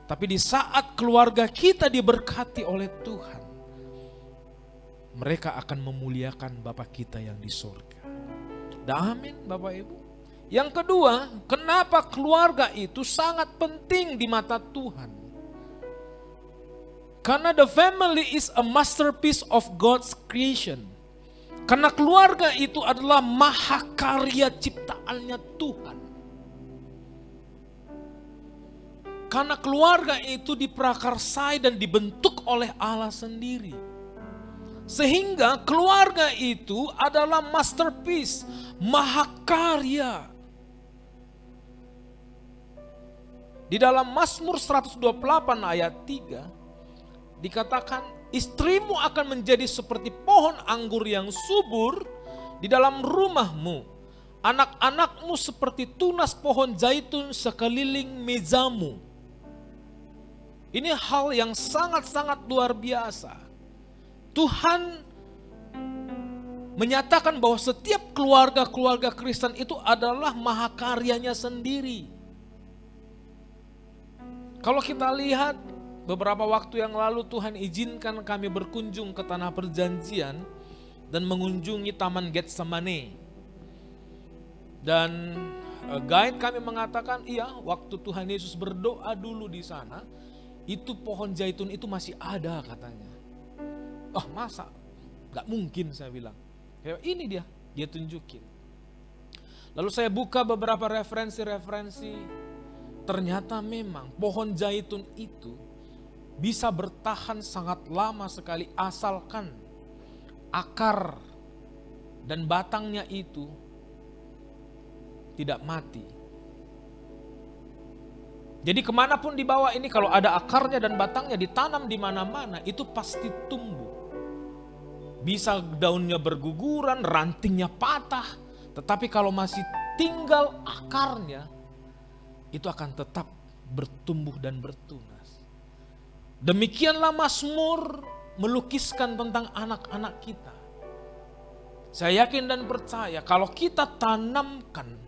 Tapi di saat keluarga kita diberkati oleh Tuhan, mereka akan memuliakan Bapa kita yang di sorga. Amin Bapak Ibu. Yang kedua, kenapa keluarga itu sangat penting di mata Tuhan? Karena the family is a masterpiece of God's creation. Karena keluarga itu adalah mahakarya ciptaannya Tuhan. Karena keluarga itu diprakarsai dan dibentuk oleh Allah sendiri. Sehingga keluarga itu adalah masterpiece, mahakarya. Di dalam Mazmur 128 ayat 3 dikatakan, istrimu akan menjadi seperti pohon anggur yang subur di dalam rumahmu. Anak-anakmu seperti tunas pohon zaitun sekeliling mejamu. Ini hal yang sangat-sangat luar biasa. Tuhan menyatakan bahwa setiap keluarga-keluarga Kristen itu adalah mahakaryanya sendiri. Kalau kita lihat beberapa waktu yang lalu Tuhan izinkan kami berkunjung ke tanah perjanjian dan mengunjungi Taman Getsemane. Dan guide kami mengatakan, iya, waktu Tuhan Yesus berdoa dulu di sana, itu pohon zaitun itu masih ada katanya. Oh masa? Gak mungkin saya bilang. Ya, ini dia tunjukin. Lalu saya buka beberapa referensi-referensi. Ternyata memang pohon zaitun itu bisa bertahan sangat lama sekali asalkan akar dan batangnya itu tidak mati. Jadi kemanapun dibawa ini, kalau ada akarnya dan batangnya ditanam di mana-mana, itu pasti tumbuh. Bisa daunnya berguguran, rantingnya patah, tetapi kalau masih tinggal akarnya, itu akan tetap bertumbuh dan bertunas. Demikianlah Mazmur melukiskan tentang anak-anak kita. Saya yakin dan percaya kalau kita tanamkan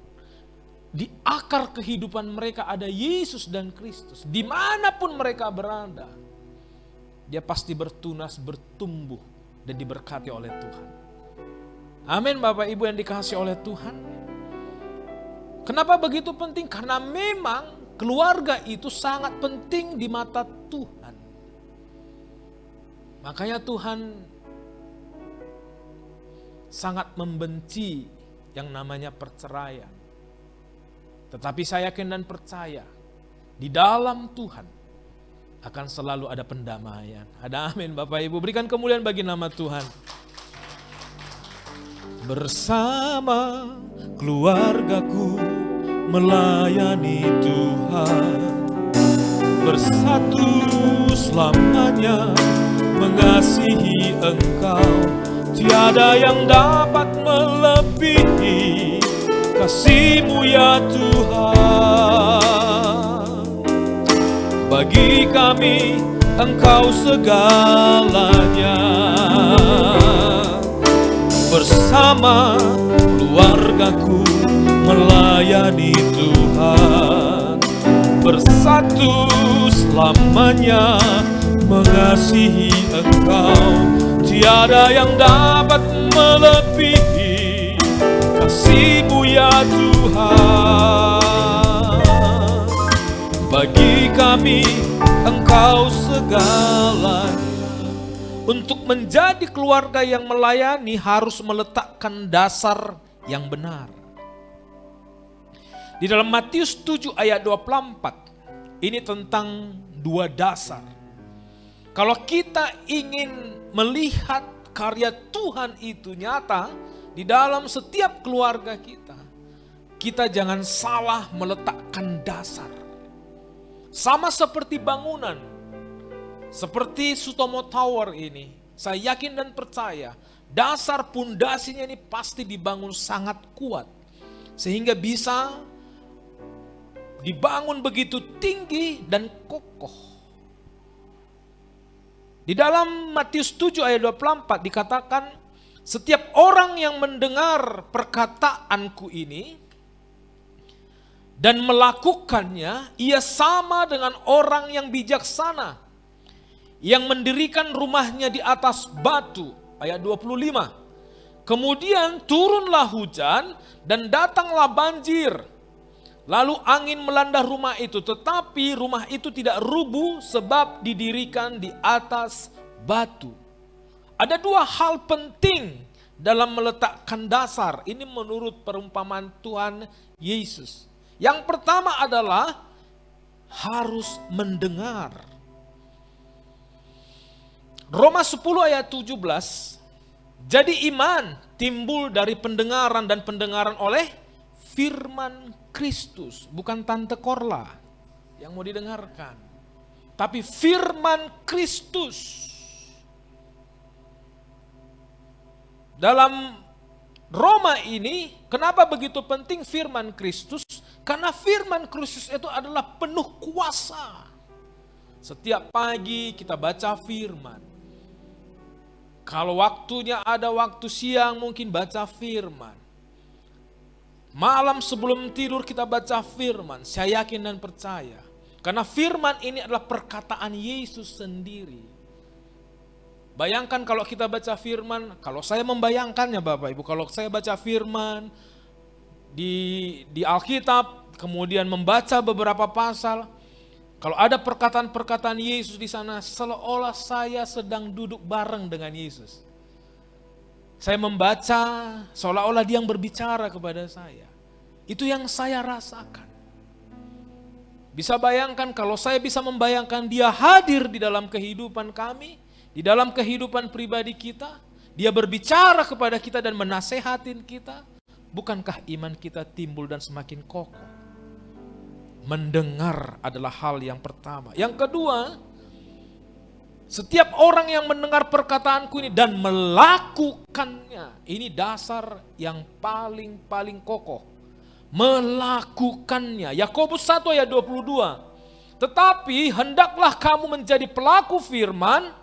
di akar kehidupan mereka ada Yesus dan Kristus, dimanapun mereka berada, dia pasti bertunas, bertumbuh, dan diberkati oleh Tuhan. Amin Bapak Ibu yang dikasihi oleh Tuhan. Kenapa begitu penting? Karena memang keluarga itu sangat penting di mata Tuhan. Makanya Tuhan sangat membenci yang namanya perceraian. Tetapi saya yakin dan percaya, di dalam Tuhan akan selalu ada pendamaian. Ada amin Bapak Ibu, berikan kemuliaan bagi nama Tuhan. Bersama keluargaku melayani Tuhan, bersatu selamanya mengasihi Engkau. Tiada yang dapat melebihi kasih-Mu ya Tuhan. Bagi kami Engkau segalanya. Bersama keluargaku melayani Tuhan, bersatu selamanya mengasihi Engkau. Tiada yang dapat melebihi kasih-Mu ya Tuhan. Bagi kami Engkau segalanya. Untuk menjadi keluarga yang melayani harus meletakkan dasar yang benar. Di dalam Matius 7 ayat 24, ini tentang dua dasar. Kalau kita ingin melihat karya Tuhan itu nyata di dalam setiap keluarga kita, kita jangan salah meletakkan dasar. Sama seperti bangunan, seperti Sutomo Tower ini, saya yakin dan percaya dasar pondasinya ini pasti dibangun sangat kuat. Sehingga bisa dibangun begitu tinggi dan kokoh. Di dalam Matius 7 ayat 24 dikatakan, setiap orang yang mendengar perkataanku ini dan melakukannya, ia sama dengan orang yang bijaksana yang mendirikan rumahnya di atas batu. Ayat 25. Kemudian turunlah hujan dan datanglah banjir. Lalu angin melanda rumah itu, tetapi rumah itu tidak rubuh sebab didirikan di atas batu. Ada dua hal penting dalam meletakkan dasar. Ini menurut perumpamaan Tuhan Yesus. Yang pertama adalah harus mendengar. Roma 10 ayat 17, jadi iman timbul dari pendengaran dan pendengaran oleh firman Kristus. Bukan Tante Korla yang mau didengarkan, tapi firman Kristus. Dalam Roma ini, kenapa begitu penting firman Kristus? Karena firman Kristus itu adalah penuh kuasa. Setiap pagi kita baca firman. Kalau waktunya ada waktu siang mungkin baca firman. Malam sebelum tidur kita baca firman. Saya yakin dan percaya. Karena firman ini adalah perkataan Yesus sendiri. Bayangkan kalau kita baca firman, kalau saya membayangkannya Bapak Ibu, kalau saya baca firman di Alkitab, kemudian membaca beberapa pasal, kalau ada perkataan-perkataan Yesus di sana, seolah-olah saya sedang duduk bareng dengan Yesus. Saya membaca, seolah-olah dia yang berbicara kepada saya. Itu yang saya rasakan. Bisa bayangkan kalau saya bisa membayangkan dia hadir di dalam kehidupan kami, di dalam kehidupan pribadi kita, dia berbicara kepada kita dan menasehatin kita, bukankah iman kita timbul dan semakin kokoh? Mendengar adalah hal yang pertama. Yang kedua, setiap orang yang mendengar perkataanku ini dan melakukannya, ini dasar yang paling kokoh. Melakukannya. Yakobus 1 ayat 22. Tetapi hendaklah kamu menjadi pelaku firman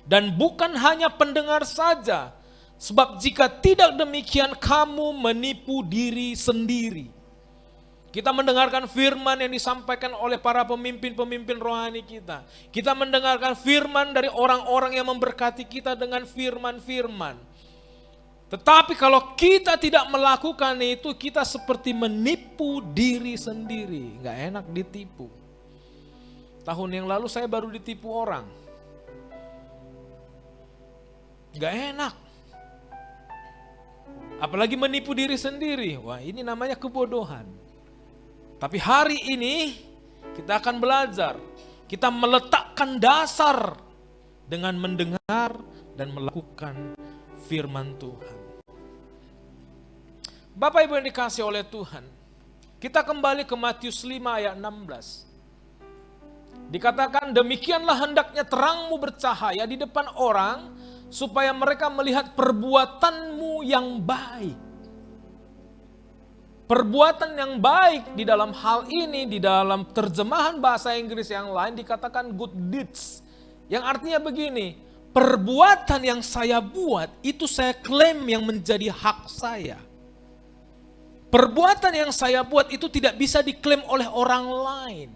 dan bukan hanya pendengar saja. Sebab jika tidak demikian kamu menipu diri sendiri. Kita mendengarkan firman yang disampaikan oleh para pemimpin-pemimpin rohani kita. Kita mendengarkan firman dari orang-orang yang memberkati kita dengan firman-firman. Tetapi kalau kita tidak melakukan itu, kita seperti menipu diri sendiri. Nggak enak ditipu. Tahun yang lalu saya baru ditipu orang. Nggak enak. apalagi menipu diri sendiri. Wah, ini namanya kebodohan. Tapi hari ini kita akan belajar, kita meletakkan dasar dengan mendengar dan melakukan firman Tuhan. Bapak Ibu yang dikasihi oleh Tuhan, kita kembali ke Matius 5 ayat 16. Dikatakan, demikianlah hendaknya terangmu bercahaya di depan orang, supaya mereka melihat perbuatanmu yang baik. Perbuatan yang baik di dalam hal ini, di dalam terjemahan bahasa Inggris yang lain dikatakan good deeds. Yang artinya begini, perbuatan yang saya buat itu saya klaim yang menjadi hak saya. Perbuatan yang saya buat itu tidak bisa diklaim oleh orang lain.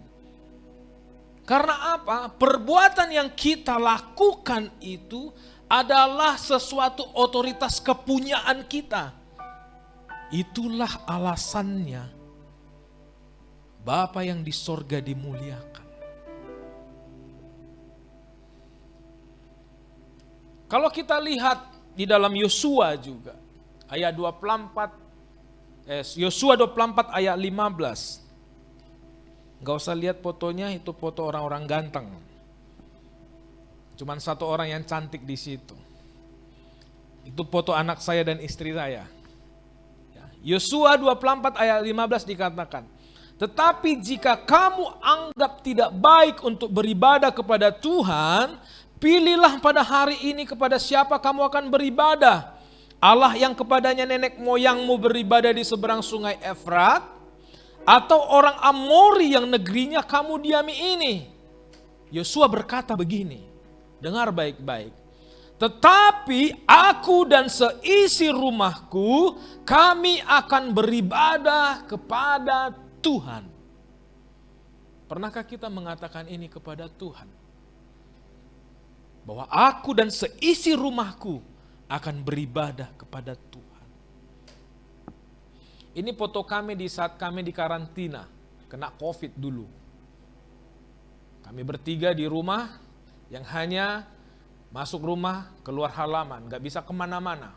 Karena apa? Perbuatan yang kita lakukan itu adalah sesuatu otoritas kepunyaan kita. Itulah alasannya Bapa yang di sorga dimuliakan. Kalau kita lihat di dalam Yosua juga, ayat 24, Yosua 24 ayat 15. Gak usah lihat fotonya, itu foto orang-orang ganteng. Cuman satu orang yang cantik di situ. Itu foto anak saya dan istri saya. Yosua 24 ayat 15 dikatakan, tetapi jika kamu anggap tidak baik untuk beribadah kepada Tuhan, pilihlah pada hari ini kepada siapa kamu akan beribadah. Allah yang kepadanya nenek moyangmu beribadah di seberang sungai Efrat, atau orang Amori yang negerinya kamu diami ini. Yosua berkata begini, dengar baik-baik. Tetapi aku dan seisi rumahku, kami akan beribadah kepada Tuhan. Pernahkah kita mengatakan ini kepada Tuhan? Bahwa aku dan seisi rumahku akan beribadah kepada Tuhan. Ini foto kami di saat kami di karantina, kena COVID dulu. Kami bertiga di rumah yang hanya masuk rumah, keluar halaman, gak bisa kemana-mana.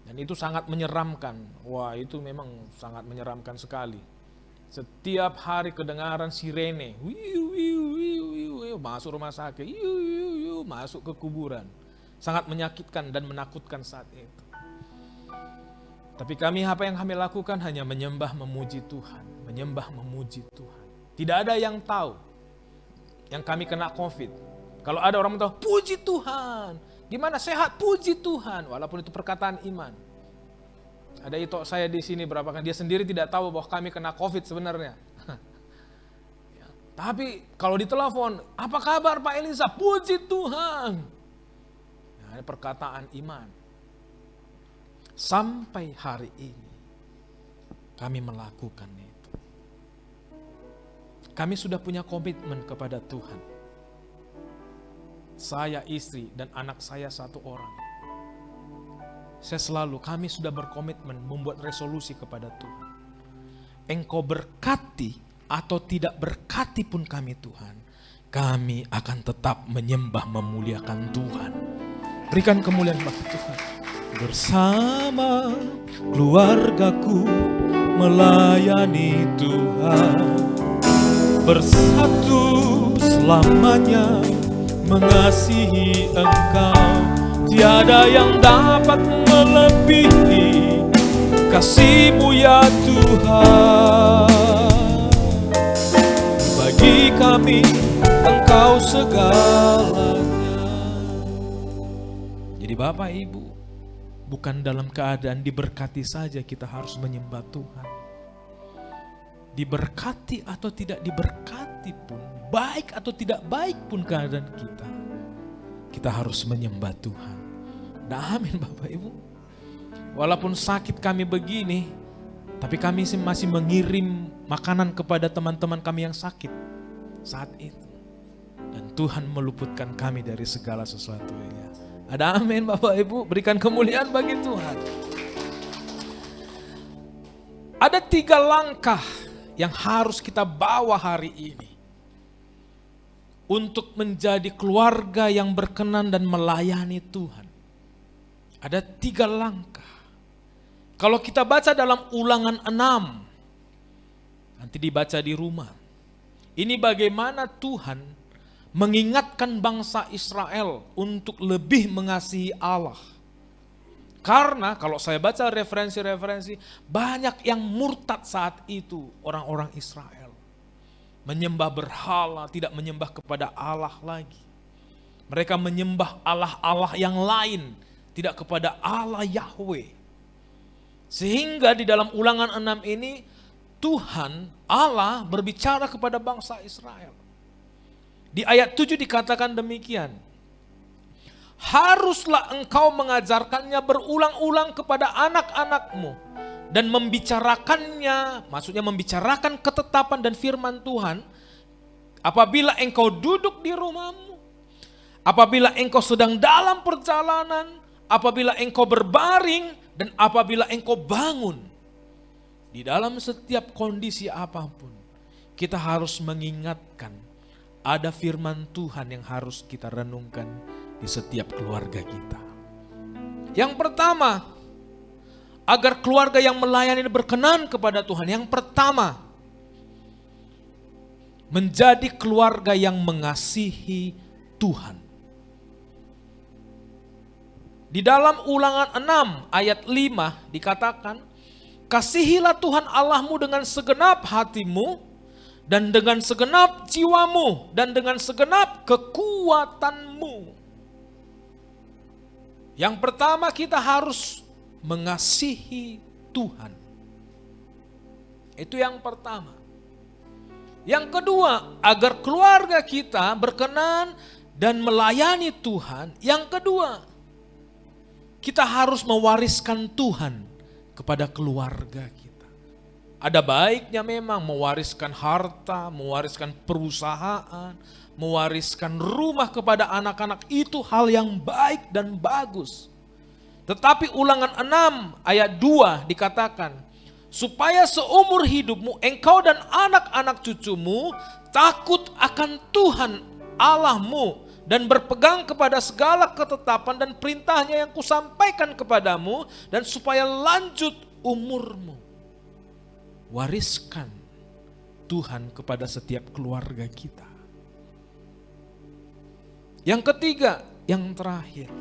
Dan itu sangat menyeramkan. Wah, itu memang sangat menyeramkan sekali. Setiap hari kedengaran sirene, masuk rumah sakit, masuk ke kuburan. Sangat menyakitkan dan menakutkan saat itu. Tapi kami, apa yang kami lakukan hanya menyembah memuji Tuhan. Menyembah memuji Tuhan. Tidak ada yang tahu yang kami kena COVID. Kalau ada orang tahu, puji Tuhan. Gimana sehat? Puji Tuhan. Walaupun itu perkataan iman. Ada itok saya di sini berapa kan, dia sendiri tidak tahu bahwa kami kena COVID sebenarnya. Ya. Tapi kalau ditelepon, apa kabar Pak Elisa? Puji Tuhan. Nah, perkataan iman. Sampai hari ini kami melakukan itu. Kami sudah punya komitmen kepada Tuhan. Saya, istri, dan anak saya satu orang. Kami sudah berkomitmen membuat resolusi kepada Tuhan. Engkau berkati atau tidak berkati pun kami Tuhan, kami akan tetap menyembah memuliakan Tuhan. Berikan kemuliaan bagi Tuhan. Bersama keluargaku melayani Tuhan, bersatu selamanya mengasihi Engkau. Tiada yang dapat melebihi kasih-Mu ya Tuhan. Bagi kami Engkau segalanya. Jadi Bapak Ibu, bukan dalam keadaan diberkati saja kita harus menyembah Tuhan. Diberkati atau tidak diberkati pun, baik atau tidak baik pun keadaan kita harus menyembah Tuhan. Nah, amin Bapak Ibu. Walaupun sakit kami begini, tapi kami masih mengirim makanan kepada teman-teman kami yang sakit saat itu. Dan Tuhan meluputkan kami dari segala sesuatunya. Ada amin Bapak Ibu, berikan kemuliaan bagi Tuhan. Ada 3 langkah yang harus kita bawa hari ini untuk menjadi keluarga yang berkenan dan melayani Tuhan. Ada 3 langkah. Kalau kita baca dalam Ulangan 6, nanti dibaca di rumah. Ini bagaimana Tuhan mengingatkan bangsa Israel untuk lebih mengasihi Allah. Karena kalau saya baca referensi-referensi, banyak yang murtad saat itu orang-orang Israel. Menyembah berhala, tidak menyembah kepada Allah lagi. Mereka menyembah Allah-Allah yang lain, tidak kepada Allah Yahweh. Sehingga di dalam Ulangan 6 ini, Tuhan Allah berbicara kepada bangsa Israel. Di ayat 7 dikatakan demikian. Haruslah engkau mengajarkannya berulang-ulang kepada anak-anakmu dan membicarakannya, maksudnya membicarakan ketetapan dan firman Tuhan apabila engkau duduk di rumahmu, apabila engkau sedang dalam perjalanan, apabila engkau berbaring, dan apabila engkau bangun. Di dalam setiap kondisi apapun, kita harus mengingatkan ada firman Tuhan yang harus kita renungkan di setiap keluarga kita. Yang pertama, agar keluarga yang melayani berkenan kepada Tuhan. Yang pertama, menjadi keluarga yang mengasihi Tuhan. Di dalam Ulangan 6 ayat 5 dikatakan, kasihilah Tuhan Allahmu dengan segenap hatimu, dan dengan segenap jiwamu, dan dengan segenap kekuatanmu. Yang pertama, kita harus mengasihi Tuhan. Itu yang pertama. Yang kedua, agar keluarga kita berkenan dan melayani Tuhan. Yang kedua, kita harus mewariskan Tuhan kepada keluarga kita. Ada baiknya memang mewariskan harta, mewariskan perusahaan, mewariskan rumah kepada anak-anak, itu hal yang baik dan bagus. Tetapi Ulangan 6 ayat 2 dikatakan, supaya seumur hidupmu engkau dan anak-anak cucumu takut akan Tuhan Allahmu dan berpegang kepada segala ketetapan dan perintahnya yang kusampaikan kepadamu, dan supaya lanjut umurmu. Wariskan Tuhan kepada setiap keluarga kita. Yang ketiga, yang terakhir,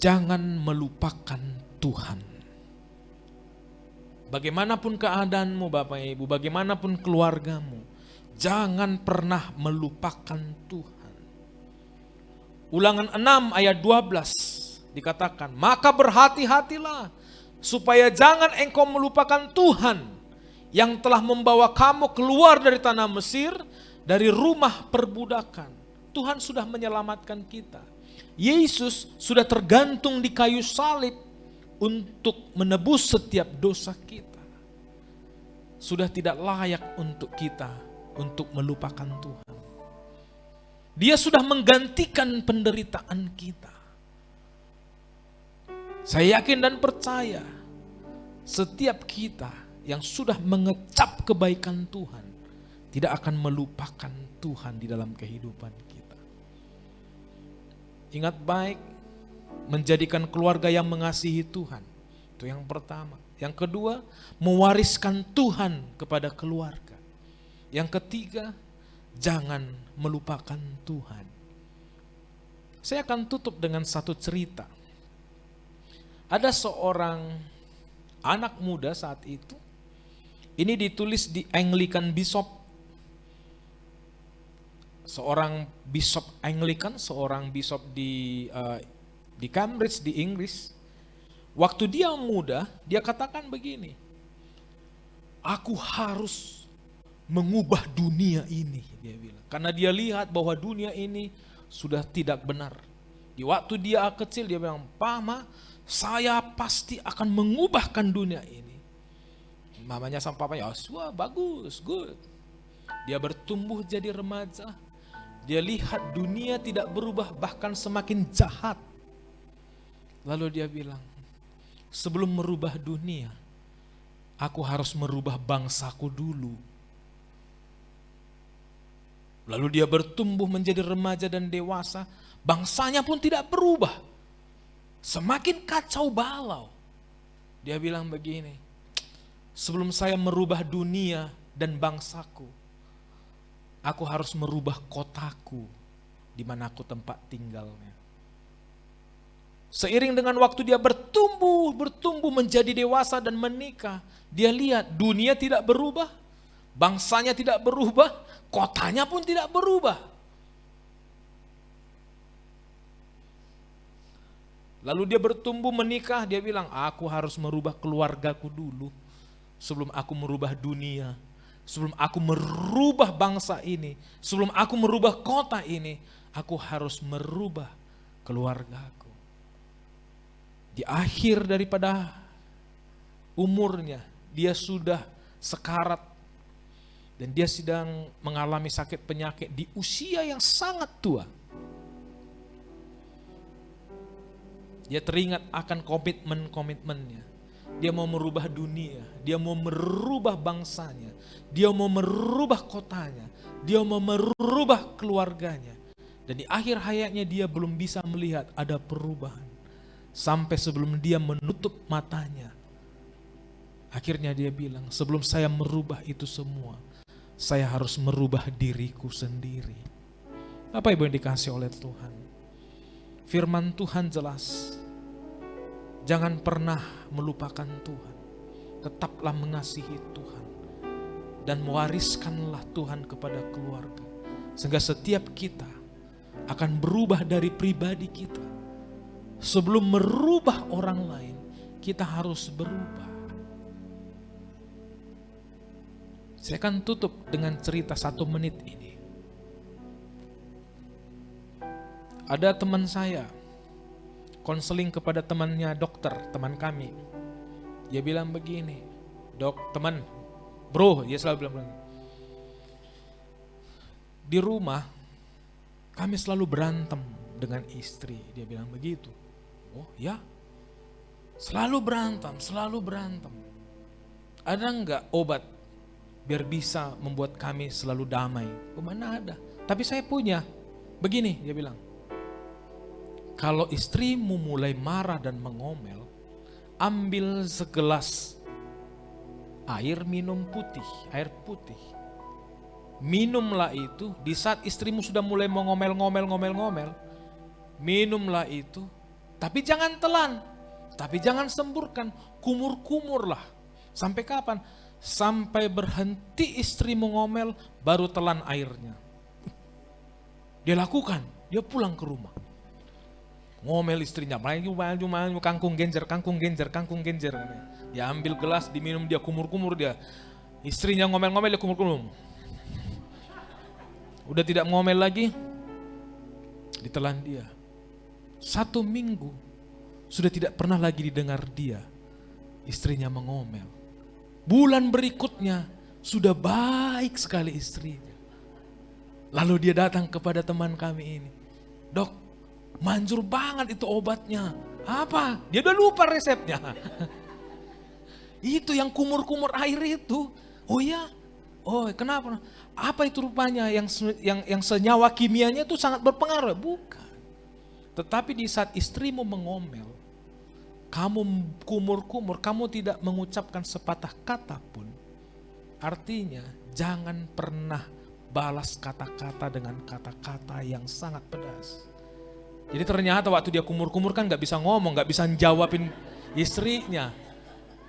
jangan melupakan Tuhan. Bagaimanapun keadaanmu Bapak Ibu, bagaimanapun keluargamu, jangan pernah melupakan Tuhan. Ulangan 6 ayat 12 dikatakan, maka berhati-hatilah supaya jangan engkau melupakan Tuhan yang telah membawa kamu keluar dari tanah Mesir, dari rumah perbudakan. Tuhan sudah menyelamatkan kita. Yesus sudah tergantung di kayu salib untuk menebus setiap dosa kita. Sudah tidak layak untuk kita untuk melupakan Tuhan. Dia sudah menggantikan penderitaan kita. Saya yakin dan percaya setiap kita yang sudah mengecap kebaikan Tuhan tidak akan melupakan Tuhan di dalam kehidupan kita. Ingat baik, menjadikan keluarga yang mengasihi Tuhan. Itu yang pertama. Yang kedua, mewariskan Tuhan kepada keluarga. Yang ketiga, jangan melupakan Tuhan. Saya akan tutup dengan satu cerita. Ada seorang anak muda saat itu. Ini ditulis di Anglican Bishop. Seorang bishop Anglican, seorang bishop di Cambridge di Inggris. Waktu dia muda, dia katakan begini, aku harus mengubah dunia ini, dia bilang. Karena dia lihat bahwa dunia ini sudah tidak benar. Di waktu dia kecil dia bilang, Mama, saya pasti akan mengubahkan dunia ini. Mamanya sama papanya, wah bagus, good. Dia bertumbuh jadi remaja. Dia lihat dunia tidak berubah, bahkan semakin jahat. Lalu dia bilang, sebelum merubah dunia, aku harus merubah bangsaku dulu. Lalu dia bertumbuh menjadi remaja dan dewasa, Bangsanya pun tidak berubah. Semakin kacau balau. Dia bilang begini, sebelum saya merubah dunia dan bangsaku, aku harus merubah kotaku di mana aku tempat tinggalnya. Seiring dengan waktu dia bertumbuh menjadi dewasa dan menikah, dia lihat dunia tidak berubah, bangsanya tidak berubah, kotanya pun tidak berubah. Lalu dia bertumbuh menikah, dia bilang, aku harus merubah keluargaku dulu sebelum aku merubah dunia, sebelum aku merubah bangsa ini, sebelum aku merubah kota ini, aku harus merubah keluargaku. Di akhir daripada umurnya, dia sudah sekarat dan dia sedang mengalami sakit penyakit di usia yang sangat tua. Dia teringat akan komitmennya. Dia mau merubah dunia, dia mau merubah bangsanya, dia mau merubah kotanya, dia mau merubah keluarganya. Dan di akhir hayatnya dia belum bisa melihat ada perubahan. Sampai sebelum dia menutup matanya, akhirnya dia bilang, sebelum saya merubah itu semua, saya harus merubah diriku sendiri. Bapak Ibu yang dikasihi oleh Tuhan, firman Tuhan jelas, jangan pernah melupakan Tuhan, tetaplah mengasihi Tuhan, dan mewariskanlah Tuhan kepada keluarga. Sehingga setiap kita akan berubah dari pribadi kita. Sebelum merubah orang lain, kita harus berubah. Saya akan tutup dengan cerita 1 menit ini. Ada teman saya, konseling kepada temannya dokter, teman kami. Dia bilang begini, dok, teman, bro, dia selalu bilang, di rumah kami selalu berantem dengan istri. Dia bilang begitu. Oh ya, selalu berantem. Ada enggak obat biar bisa membuat kami selalu damai? Oh, mana ada, tapi saya punya. Begini, dia bilang, kalau istrimu mulai marah dan mengomel, ambil segelas air air putih. Minumlah itu, di saat istrimu sudah mulai mengomel-ngomel, minumlah itu, tapi jangan telan, tapi jangan semburkan, kumur-kumurlah. Sampai kapan? Sampai berhenti istrimu ngomel, baru telan airnya. Dia lakukan, dia pulang ke rumah. Ngomel istrinya, maju, kangkung genjer. Dia ambil gelas, diminum, dia kumur-kumur dia. Istrinya ngomel-ngomel, dia kumur-kumur. Udah tidak ngomel lagi, ditelan dia. 1 minggu, sudah tidak pernah lagi didengar dia, istrinya mengomel. Bulan berikutnya, sudah baik sekali istrinya. Lalu dia datang kepada teman kami ini. Dok, manjur banget itu obatnya. Apa? Dia udah lupa resepnya. Itu yang kumur-kumur air itu. Oh ya? Oh kenapa? Apa itu rupanya yang senyawa kimianya itu sangat berpengaruh? Bukan. Tetapi di saat istrimu mengomel, kamu kumur-kumur, kamu tidak mengucapkan sepatah kata pun. Artinya jangan pernah balas kata-kata dengan kata-kata yang sangat pedas. Jadi ternyata waktu dia kumur-kumur kan gak bisa ngomong, gak bisa jawabin istrinya.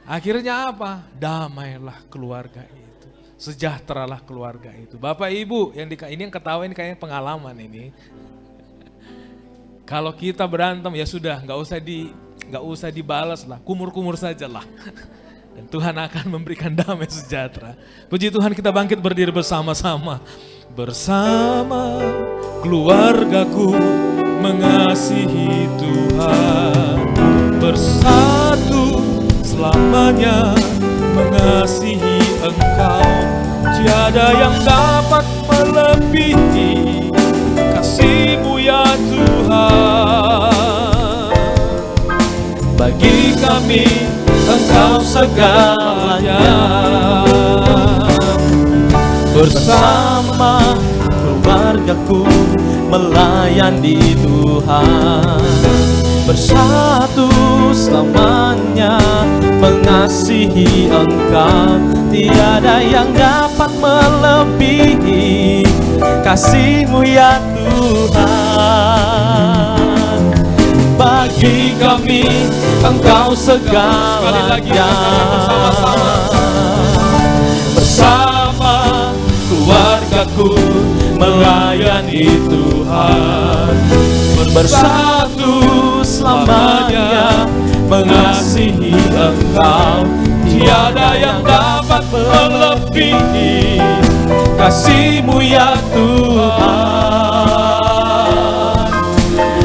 Akhirnya apa? Damailah keluarga itu. Sejahteralah keluarga itu. Bapak Ibu, ini yang ketawa ini kayaknya pengalaman ini. Kalau kita berantem ya sudah, nggak usah dibalas lah, kumur-kumur saja lah. Dan Tuhan akan memberikan damai sejahtera. Puji Tuhan, kita bangkit berdiri bersama-sama. Bersama keluargaku mengasihi Tuhan. Bersatu selamanya mengasihi Engkau. Tiada yang dapat melebihi kasih-Mu ya Tuhan. Bagi kami Engkau segalanya. Bersama keluargaku melayani Tuhan. Bersatu selamanya mengasihi Engkau, tiada yang dapat melebihi kasih-Mu ya Tuhan. Bagi kami Engkau segalanya. Bersama keluargaku melayani Tuhan. Bersatu selamanya mengasihi Engkau, tiada yang dapat melebihi kasih-Mu ya Tuhan.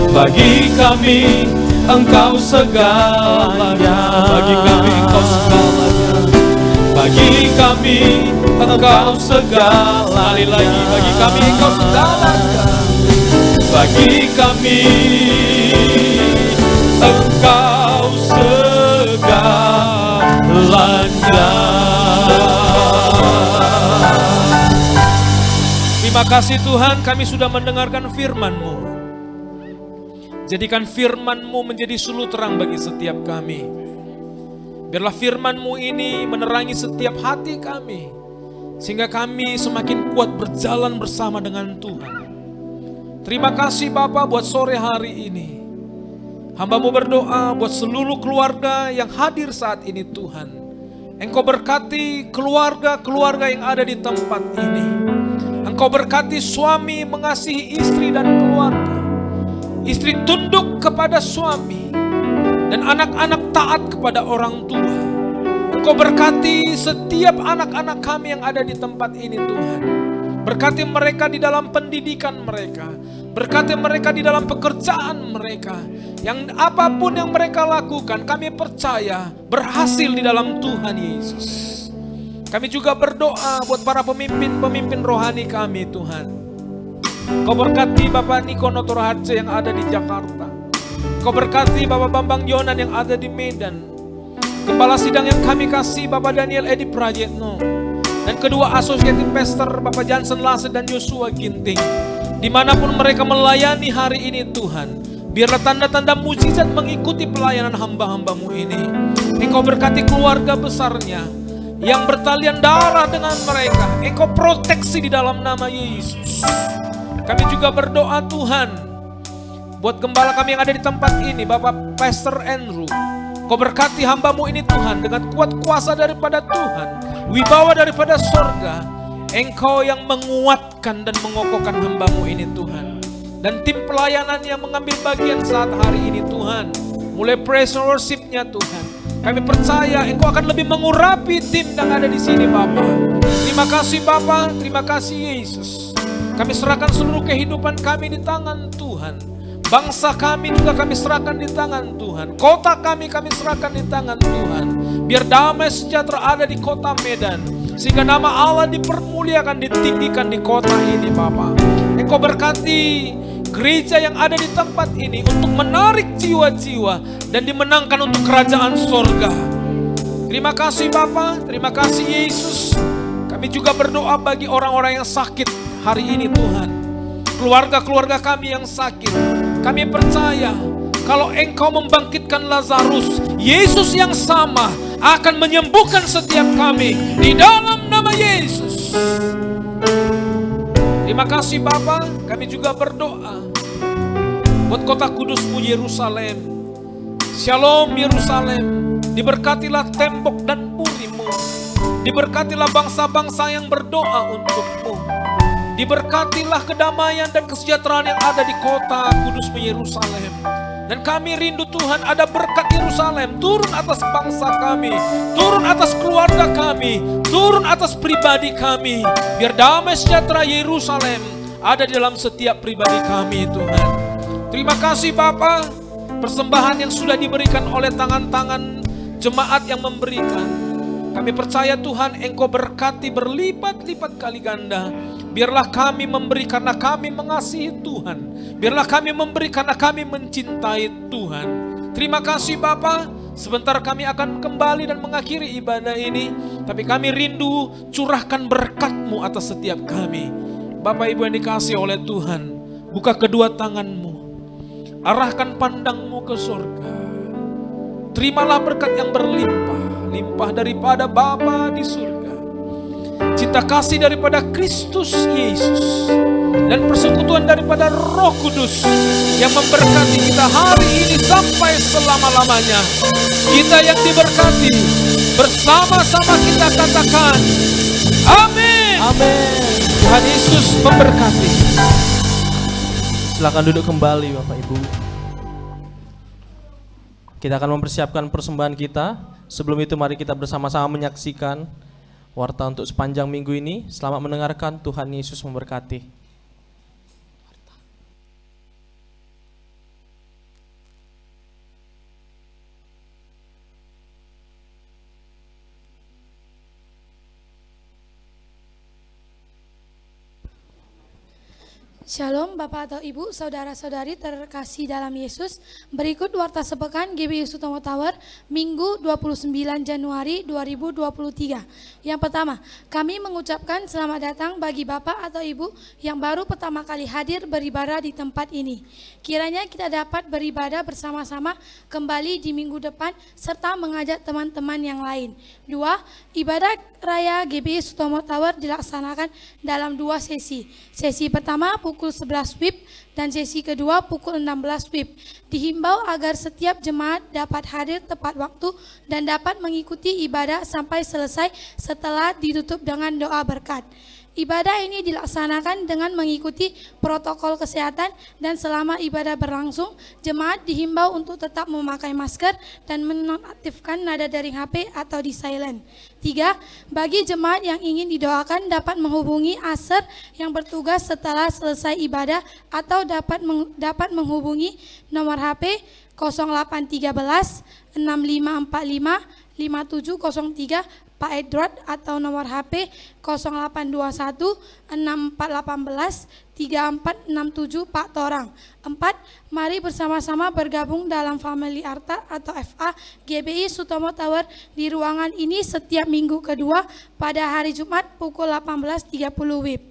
Bagi kami Engkau segalanya. Bagi kami Engkau segalanya. Bagi kami Engkau segalanya. Sekali lagi, bagi kami Engkau segalanya. Bagi kami Engkau segalanya. Terima kasih Tuhan, kami sudah mendengarkan firman-Mu. Jadikan firman-Mu menjadi suluh terang bagi setiap kami. Biarlah firman-Mu ini menerangi setiap hati kami, sehingga kami semakin kuat berjalan bersama dengan Tuhan. Terima kasih Bapa buat sore hari ini. Hamba-Mu berdoa buat seluruh keluarga yang hadir saat ini Tuhan. Engkau berkati keluarga-keluarga yang ada di tempat ini. Engkau berkati suami mengasihi istri dan keluarga. Istri tunduk kepada suami. Dan anak-anak taat kepada orang tua. Engkau berkati setiap anak-anak kami yang ada di tempat ini Tuhan. Berkati mereka di dalam pendidikan mereka. Berkati mereka di dalam pekerjaan mereka. Yang apapun yang mereka lakukan, kami percaya berhasil di dalam Tuhan Yesus. Kami juga berdoa buat para pemimpin-pemimpin rohani kami Tuhan. Kau berkati Bapak Niko Notoraharja yang ada di Jakarta. Kau berkati Bapak Bambang Yonan yang ada di Medan. Kepala sidang yang kami kasih Bapak Daniel Edi Prajetno. Dan kedua Associated Pastor Bapak Johnson Lasse dan Joshua Ginting. Dimanapun mereka melayani hari ini Tuhan, biarlah tanda-tanda mujizat mengikuti pelayanan hamba-hamba-Mu ini. Engkau berkati keluarga besarnya yang bertalian darah dengan mereka. Engkau proteksi di dalam nama Yesus. Kami juga berdoa Tuhan buat gembala kami yang ada di tempat ini, Bapak Pastor Andrew. Kau berkati hamba-Mu ini Tuhan dengan kuat kuasa daripada Tuhan, wibawa daripada sorga. Engkau yang menguatkan dan mengokohkan hamba-Mu ini Tuhan. Dan tim pelayanan yang mengambil bagian saat hari ini Tuhan, mulai praise and worship-nya Tuhan, kami percaya Engkau akan lebih mengurapi tim yang ada di sini Bapa. Terima kasih Bapa, terima kasih Yesus. Kami serahkan seluruh kehidupan kami di tangan Tuhan. Bangsa kami juga kami serahkan di tangan Tuhan. Kota kami serahkan di tangan Tuhan. Biar damai sejahtera ada di kota Medan, sehingga nama Allah dipermuliakan, ditinggikan di kota ini Bapa. Engkau berkati gereja yang ada di tempat ini untuk menarik jiwa-jiwa dan dimenangkan untuk kerajaan sorga. Terima kasih Bapa, terima kasih Yesus. Kami juga berdoa bagi orang-orang yang sakit hari ini Tuhan. Keluarga-keluarga kami yang sakit. Kami percaya kalau Engkau membangkitkan Lazarus, Yesus yang sama akan menyembuhkan setiap kami di dalam nama Yesus. Terima kasih Bapa, kami juga berdoa buat kota kudus-Mu Yerusalem. Shalom Yerusalem, diberkatilah tembok dan puri-Mu. Diberkatilah bangsa-bangsa yang berdoa untuk-Mu. Diberkatilah kedamaian dan kesejahteraan yang ada di kota kudus-Mu Yerusalem. Dan kami rindu Tuhan ada berkat Yerusalem turun atas bangsa kami, turun atas keluarga kami, turun atas pribadi kami. Biar damai sejahtera Yerusalem ada di dalam setiap pribadi kami Tuhan. Terima kasih Bapa, persembahan yang sudah diberikan oleh tangan-tangan jemaat yang memberikan. Kami percaya Tuhan Engkau berkati berlipat-lipat kali ganda. Biarlah kami memberi karena kami mengasihi Tuhan. Biarlah kami memberi karena kami mencintai Tuhan. Terima kasih Bapa. Sebentar kami akan kembali dan mengakhiri ibadah ini. Tapi kami rindu curahkan berkat-Mu atas setiap kami. Bapak Ibu yang dikasihi oleh Tuhan, Buka kedua tanganmu, arahkan pandangmu ke surga. Terimalah berkat yang berlimpah, limpah daripada Bapa di surga, cinta kasih daripada Kristus Yesus, dan persekutuan daripada Roh Kudus yang memberkati kita hari ini sampai selama-lamanya. Kita yang diberkati, bersama-sama kita katakan amin. Amin. Tuhan Yesus memberkati. Silakan duduk kembali Bapak Ibu. Kita akan mempersiapkan persembahan kita. Sebelum itu mari kita bersama-sama menyaksikan warta untuk sepanjang minggu ini. Selamat mendengarkan, Tuhan Yesus memberkati. Shalom Bapak atau Ibu, saudara-saudari terkasih dalam Yesus. Berikut warta sepekan GBI Sutomo Tower Minggu 29 Januari 2023. Yang pertama, kami mengucapkan selamat datang bagi Bapak atau Ibu yang baru pertama kali hadir beribadah di tempat ini. Kiranya kita dapat beribadah bersama-sama kembali di minggu depan serta mengajak teman-teman yang lain. 2. Ibadah Raya GBI Sutomo Tower dilaksanakan dalam 2 sesi. Sesi pertama pukul 11 WIB dan sesi kedua pukul 16 WIB. Dihimbau agar setiap jemaat dapat hadir tepat waktu dan dapat mengikuti ibadah sampai selesai setelah ditutup dengan doa berkat. Ibadah ini dilaksanakan dengan mengikuti protokol kesehatan dan selama ibadah berlangsung, jemaat dihimbau untuk tetap memakai masker dan menonaktifkan nada daring HP atau di silent. 3. Bagi jemaat yang ingin didoakan dapat menghubungi ASER yang bertugas setelah selesai ibadah atau dapat menghubungi nomor HP 0813 6545 5703 Pak Edward atau nomor HP 0821 6418 3467 Pak Torang. 4. Mari bersama-sama bergabung dalam Family Arta atau FA GBI Sutomo Tower di ruangan ini setiap minggu kedua pada hari Jumat pukul 18.30 WIB.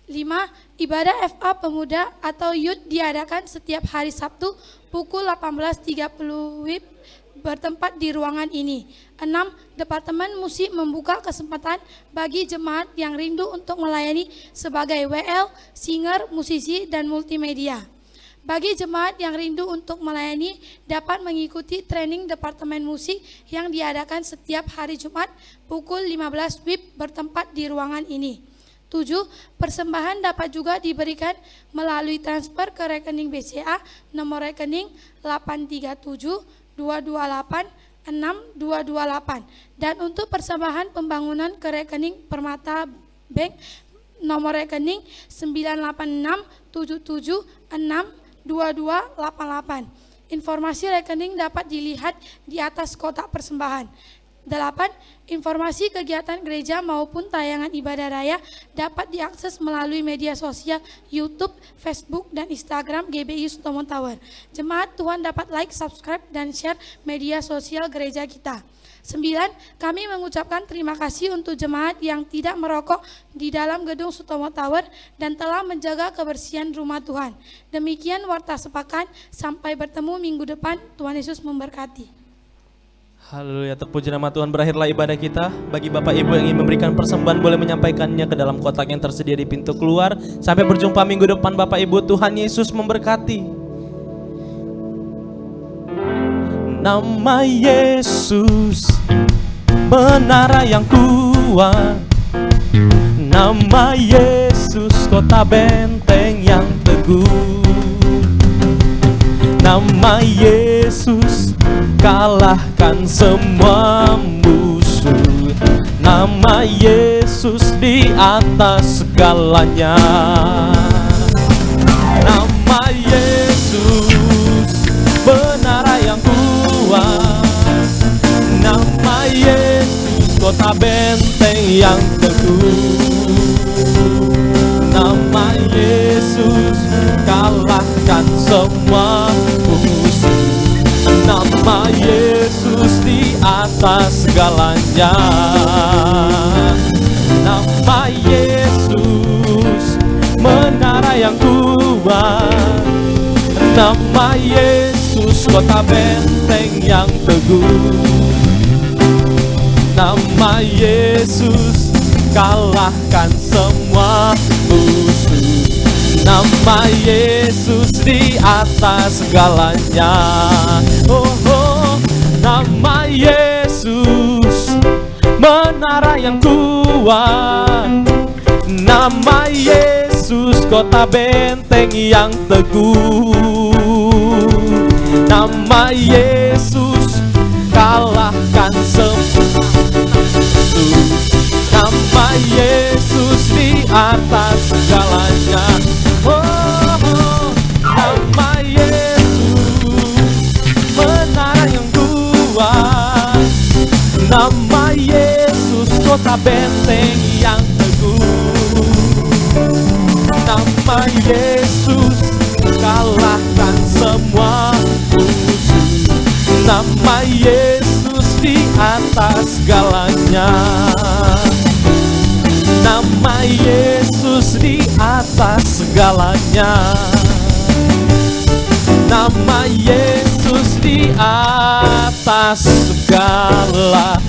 5. Ibadah FA Pemuda atau Youth diadakan setiap hari Sabtu pukul 18.30 WIB bertempat di ruangan ini. 6. Departemen Musik membuka kesempatan bagi jemaat yang rindu untuk melayani sebagai WL, singer, musisi, dan multimedia. Bagi jemaat yang rindu untuk melayani dapat mengikuti training Departemen Musik yang diadakan setiap hari Jumat pukul 15 WIB bertempat di ruangan ini. 7. Persembahan dapat juga diberikan melalui transfer ke rekening BCA nomor rekening 837 228 6228 dan untuk persembahan pembangunan ke rekening Permata Bank nomor rekening 98677622288. Informasi rekening dapat dilihat di atas kotak persembahan. 8. Informasi kegiatan gereja maupun tayangan ibadah raya dapat diakses melalui media sosial YouTube, Facebook, dan Instagram GBI Sutomo Tower. Jemaat Tuhan dapat like, subscribe, dan share media sosial gereja kita. 9. Kami mengucapkan terima kasih untuk jemaat yang tidak merokok di dalam gedung Sutomo Tower dan telah menjaga kebersihan rumah Tuhan. Demikian warta sepakan, sampai bertemu minggu depan. Tuhan Yesus memberkati. Haleluya, terpuji nama Tuhan. Berakhirlah ibadah kita. Bagi Bapak Ibu yang ingin memberikan persembahan boleh menyampaikannya ke dalam kotak yang tersedia di pintu keluar. Sampai berjumpa minggu depan Bapak Ibu. Tuhan Yesus memberkati. Nama Yesus menara yang kuat. Nama Yesus kota benteng yang teguh. Nama Yesus kalahkan semua musuh. Nama Yesus di atas segalanya. Nama Yesus menara yang kuat. Nama Yesus kota benteng yang teguh. Nama Yesus kalahkan semua musuh. Nama Yesus di atas segalanya. Nama Yesus menara yang kuat. kuat. Nama Yesus kota benteng yang teguh. Nama Yesus kalahkan semua musuh. Nama Yesus di atas segalanya. Oh, oh, nama Yesus menara yang kuat. Nama Yesus kota benteng yang teguh. Nama Yesus kalahkan semua musuh. Nama Yesus di atas segalanya. Oh, oh, nama Yesus menara yang kuat. Nama Yesus kota benteng yang teguh. Nama Yesus kalahkan semua musuh. Nama Yesus di atas segalanya. Nama Yesus di atas segalanya. Nama Yesus di atas segalanya.